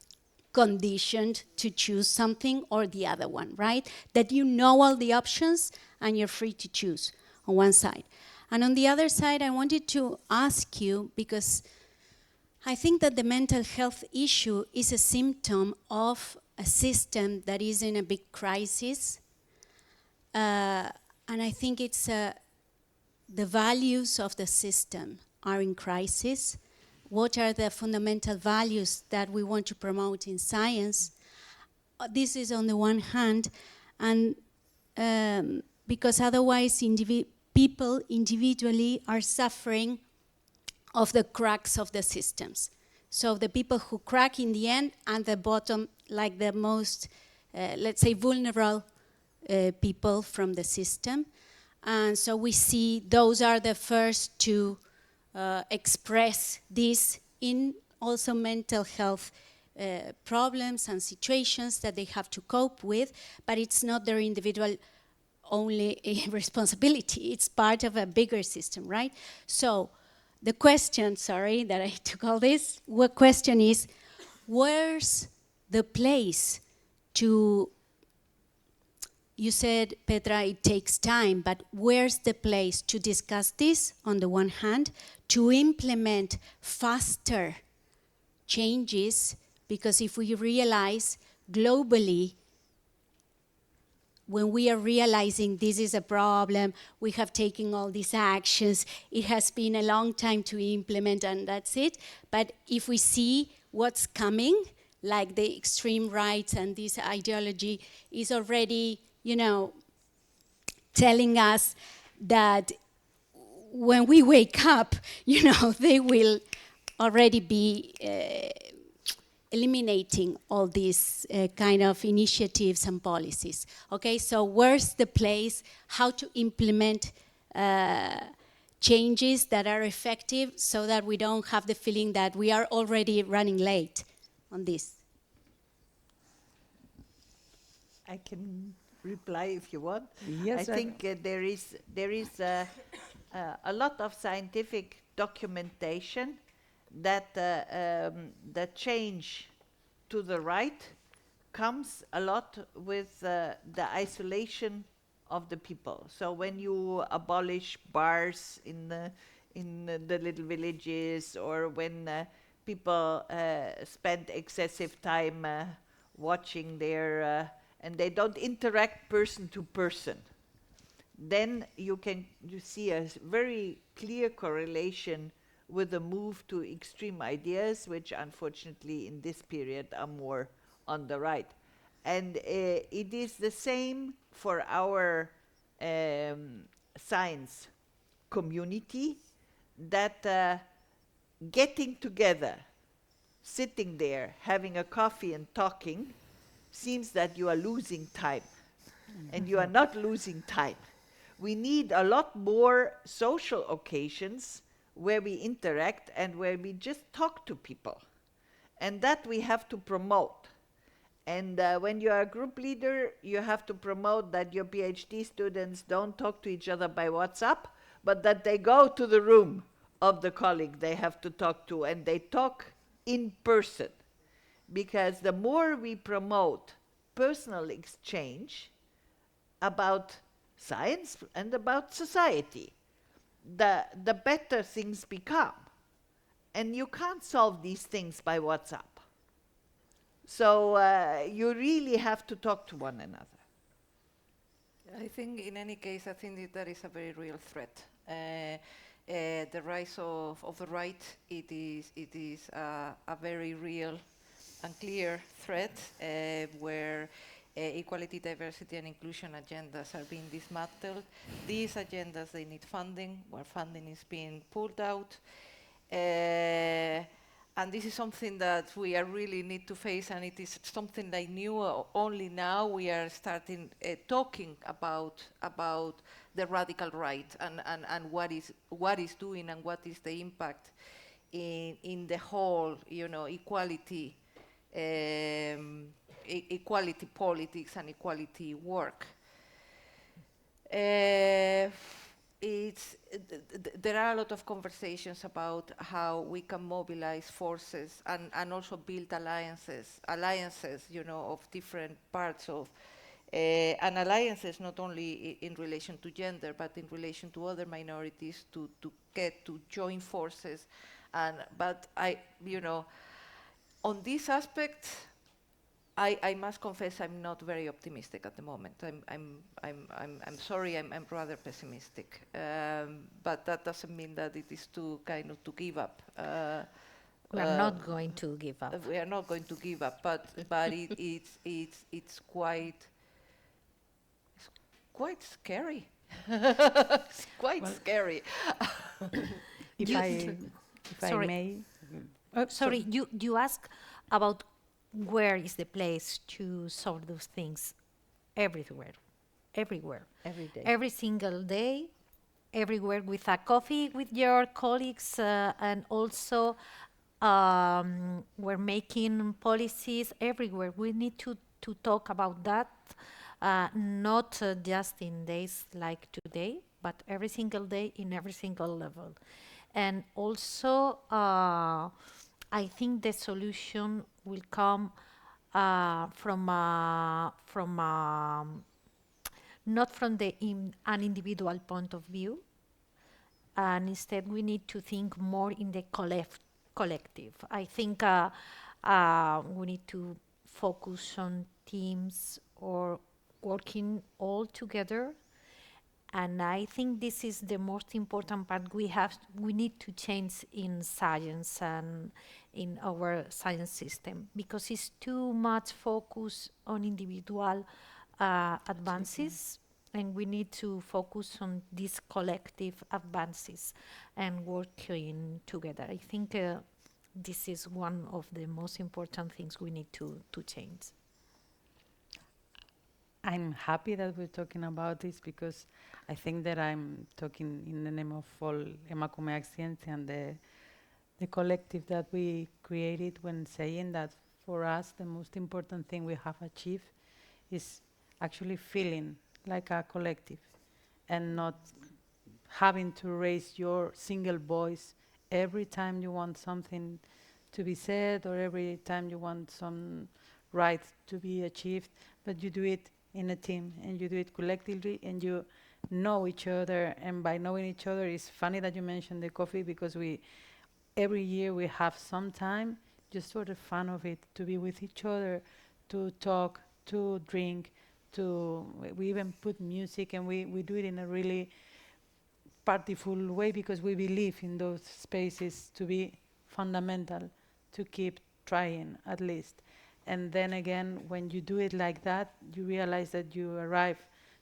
conditioned to choose something or the other one, right? That you know all the options and you're free to choose on one side. And on the other side, I wanted to ask you, because I think that the mental health issue is a symptom of a system that is in a big crisis. And I think it's the values of the system are in crisis. What are the fundamental values that we want to promote in science? This is on the one hand, and because otherwise people individually are suffering of the cracks of the systems. So the people who crack in the end and the bottom, like the most, let's say, vulnerable people from the system. And so we see those are the first to express this in also mental health problems and situations that they have to cope with, but it's not their individual only responsibility. It's part of a bigger system, right? So the question, sorry that I took all this, what question is, where's the place to, you said, Petra, it takes time, but where's the place to discuss this on the one hand, to implement faster changes, because if we realize globally, when we are realizing this is a problem, we have taken all these actions, it has been a long time to implement and that's it. But if we see what's coming, like the extreme right and this ideology is already, telling us that when we wake up, they will already be eliminating all these kind of initiatives and policies. Okay, so where's the place, how to implement changes that are effective so that we don't have the feeling that we are already running late on this? I can reply if you want. Yes, I think there is a lot of scientific documentation that the change to the right comes a lot with the isolation of the people. So when you abolish bars in the little villages, or when people spend excessive time watching their and they don't interact person to person, then you see a very clear correlation with a move to extreme ideas, which unfortunately in this period are more on the right. And it is the same for our science community, that getting together, sitting there, having a coffee and talking, seems that you are losing time. And you are not losing time. We need a lot more social occasions where we interact and where we just talk to people. And that we have to promote. And when you are a group leader, you have to promote that your PhD students don't talk to each other by WhatsApp, but that they go to the room of the colleague they have to talk to, and they talk in person. Because the more we promote personal exchange about science and about society, the better things become. And you can't solve these things by WhatsApp. So you really have to talk to one another. I think in any case, I think that is a very real threat. The rise of the right, it is a very real and clear threat where equality, diversity, and inclusion agendas are being dismantled. These agendas, they need funding, where funding is being pulled out. And this is something that we are really need to face, and it is something like new. Only now we are starting talking about the radical right and what is doing and what is the impact in the whole, equality, equality politics and equality work. There are a lot of conversations about how we can mobilize forces and also build alliances, of different parts of, and alliances not only in relation to gender, but in relation to other minorities to get to join forces. But on this aspect, I must confess I'm not very optimistic at the moment. I'm sorry, I'm rather pessimistic. But that doesn't mean that it is to give up. We are not going to give up. We are not going to give up, but it's quite scary. It's quite scary. If I may. Sorry, you ask about where is the place to solve those things? Everywhere. Every day. Every single day, everywhere, with a coffee with your colleagues, and also we're making policies everywhere. We need to talk about that, not just in days like today, but every single day in every single level. And also, I think the solution will come from not from an individual point of view, and instead we need to think more in the collective. I think we need to focus on teams or working all together. And I think this is the most important part. We need to change in science and in our science system, because it's too much focus on individual advances, and we need to focus on these collective advances and working together. I think this is one of the most important things we need to change. I'm happy that we're talking about this, because I think that I'm talking in the name of all Emakumeak Zientzian, the collective that we created, when saying that for us the most important thing we have achieved is actually feeling like a collective and not having to raise your single voice every time you want something to be said or every time you want some right to be achieved, but you do it in a team and you do it collectively and you know each other. And by knowing each other, it's funny that you mentioned the coffee, because every year we have some time just for the fun of it, to be with each other, to talk, to drink, we even put music, and we do it in a really partyful way, because we believe in those spaces to be fundamental, to keep trying at least. And then again, when you do it like that, you realize that you arrive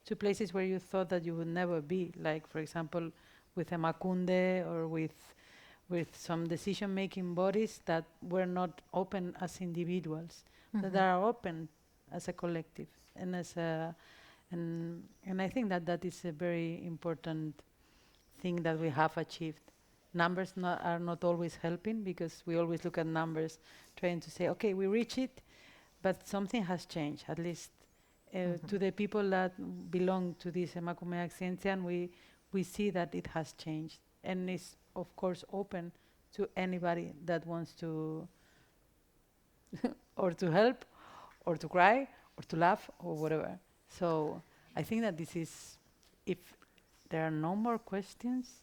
to places where you thought that you would never be, like for example with Emakunde or with some decision-making bodies that were not open as individuals, that are open as a collective and and I think that is a very important thing that we have achieved. Numbers are not always helping, because we always look at numbers trying to say, okay, we reach it, but something has changed, at least to the people that belong to this Emakumeak Zientzian, we see that it has changed, and is of course open to anybody that wants to or to help or to cry or to laugh or whatever. So I think that this is, if there are no more questions,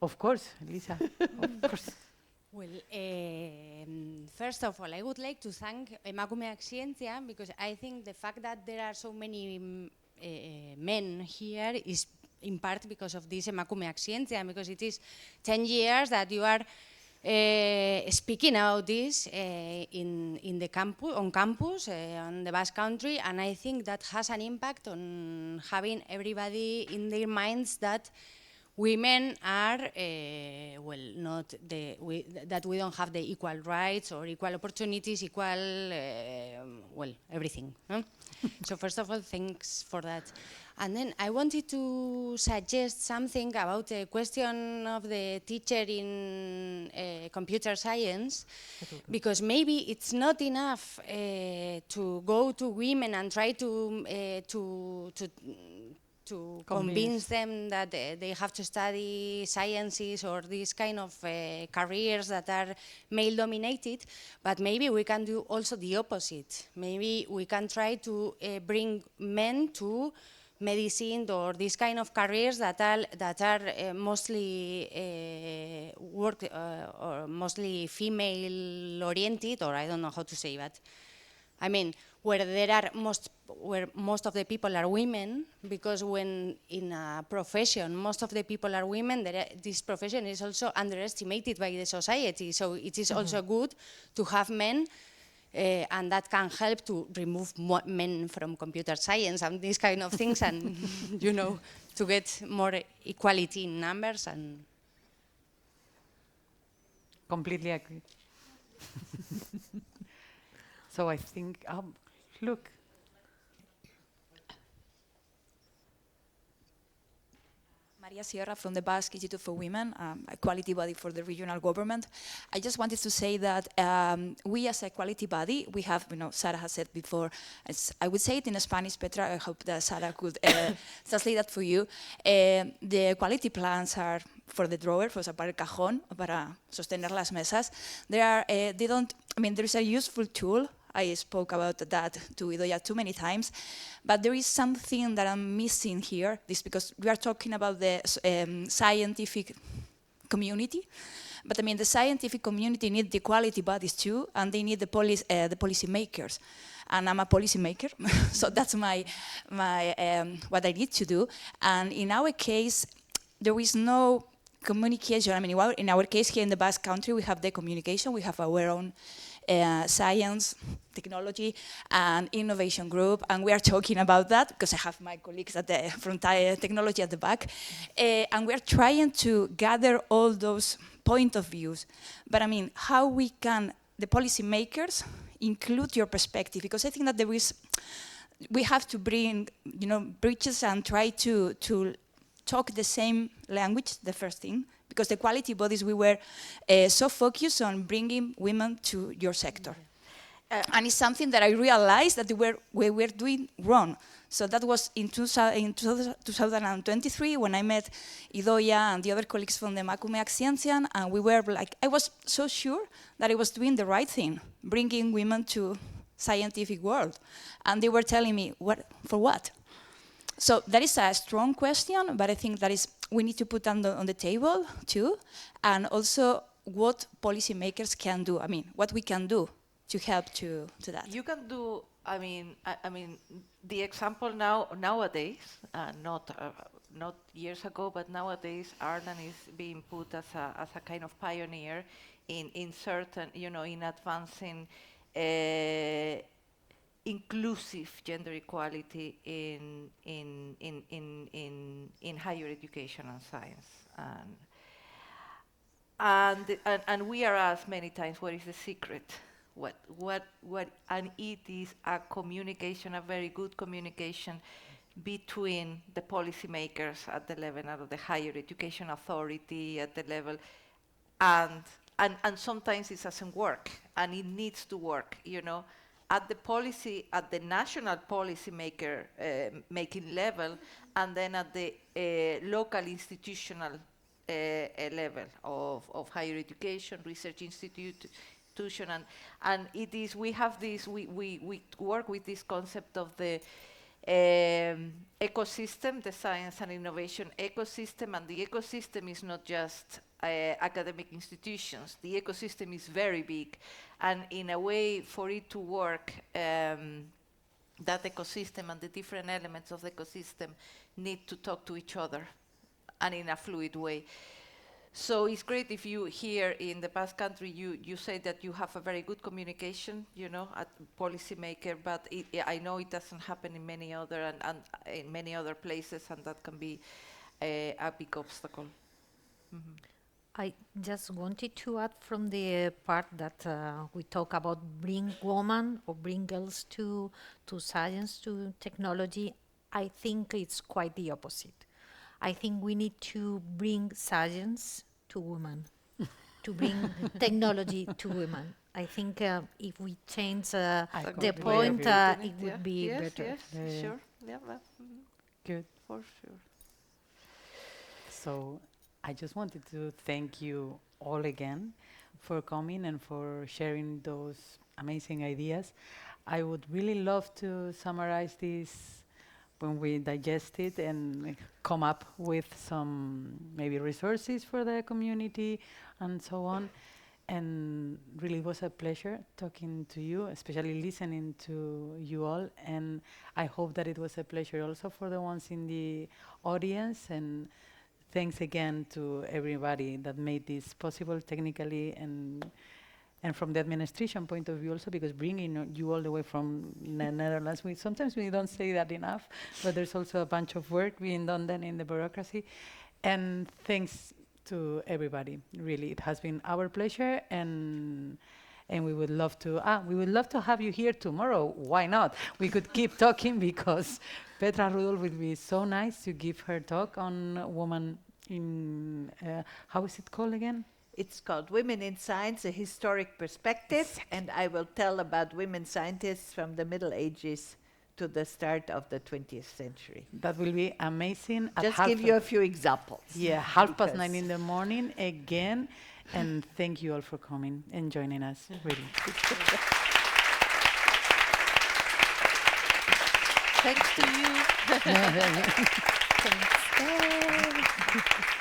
of course, Lisa, of course. Well, first of all, I would like to thank Emakumeak Zientzian, because I think the fact that there are so many men here is in part because of this Emakumeak Zientzian, because it is 10 years that you are speaking about this in the campus, on campus, on the Basque Country, and I think that has an impact on having everybody in their minds that women are, well, not that we don't have the equal rights or equal opportunities, equal, well, everything. No? So first of all, thanks for that. And then I wanted to suggest something about the question of the teacher in computer science, because maybe it's not enough to go to women and try to convince them that they have to study sciences or these kind of careers that are male-dominated, but maybe we can do also the opposite. Maybe we can try to bring men to medicine or these kind of careers that are mostly or mostly female-oriented, or I don't know how to say that. I mean, where most of the people are women, because when in a profession most of the people are women, this profession is also underestimated by the society. So it is also good to have men, and that can help to remove men from computer science and these kind of things, and you know, to get more equality in numbers. And Completely agree. So I think, look. Maria Sierra from the Basque Institute for Women, a quality body for the regional government. I just wanted to say that we as a quality body, we have, you know, Sara has said before, I would say it in Spanish, Petra, I hope that Sara could translate that for you. The quality plans are for the drawer, para el cajón, para sostener las mesas. There is a useful tool. I spoke about that to Idoia too many times, but there is something that I'm missing here. This because we are talking about the scientific community, but I mean the scientific community need the quality bodies too, and they need the policy makers. And I'm a policy maker, so that's my what I need to do. And in our case, there is no communication. I mean, in our case here in the Basque Country, we have the communication. We have our own science, technology, and innovation group, and we are talking about that because I have my colleagues from technology at the back, and we are trying to gather all those point of views. But I mean, how we can, the policymakers, include your perspective? Because I think that we have to bring, you know, bridges and try to talk the same language, the first thing, because the quality bodies, we were so focused on bringing women to your sector. And it's something that I realized that we were doing wrong. So that was in 2023 when I met Idoia and the other colleagues from the Emakumeak Zientzian, and we were like, I was so sure that I was doing the right thing, bringing women to scientific world. And they were telling me, for what? So that is a strong question, but I think that we need to put on the table too, and also what policymakers can do. I mean, what we can do to help to that. You can do. I mean, the example nowadays, not years ago, but nowadays, Ireland is being put as a kind of pioneer in certain, you know, in advancing inclusive gender equality in higher education and science, and we are asked many times, what is the secret? And it is a communication, a very good communication between the policymakers at the level of the higher education authority at the level, and sometimes it doesn't work, and it needs to work, you know, at the national policy making level, and then at the local institutional level of higher education, research institution, and it is, we have this, we work with this concept of the ecosystem, the science and innovation ecosystem, and the ecosystem is not just academic institutions. The ecosystem is very big, and in a way, for it to work, that ecosystem and the different elements of the ecosystem need to talk to each other, and in a fluid way. So it's great if you here in the Basque Country, you say that you have a very good communication, you know, at policymaker, but I know it doesn't happen in many other and in many other places, and that can be a big obstacle. Mm-hmm. I just wanted to add from the part that we talk about bring women or bring girls to science, to technology. I think it's quite the opposite. I think we need to bring science to women, to bring technology to women. I think if we change the point, it would be better. Yes, sure. Yeah, Good. for sure. So I just wanted to thank you all again for coming and for sharing those amazing ideas. I would really love to summarize this when we digest it and come up with some maybe resources for the community and so on. And really was a pleasure talking to you, especially listening to you all. And I hope that it was a pleasure also for the ones in the audience. And thanks again to everybody that made this possible technically and from the administration point of view also, because bringing you all the way from Netherlands, sometimes we don't say that enough, but there's also a bunch of work being done then in the bureaucracy. And thanks to everybody, really, it has been our pleasure, and we would love to have you here tomorrow. Why not? We could keep talking, because Petra Rudolf will be so nice to give her talk on woman in, how is it called again? It's called Women in Science, a Historic Perspective, and I will tell about women scientists from the Middle Ages to the start of the 20th century. That will be amazing. Just give you a few examples. Yeah, 9:30 in the morning again, and thank you all for coming and joining us, really. Thanks to you. Thanks.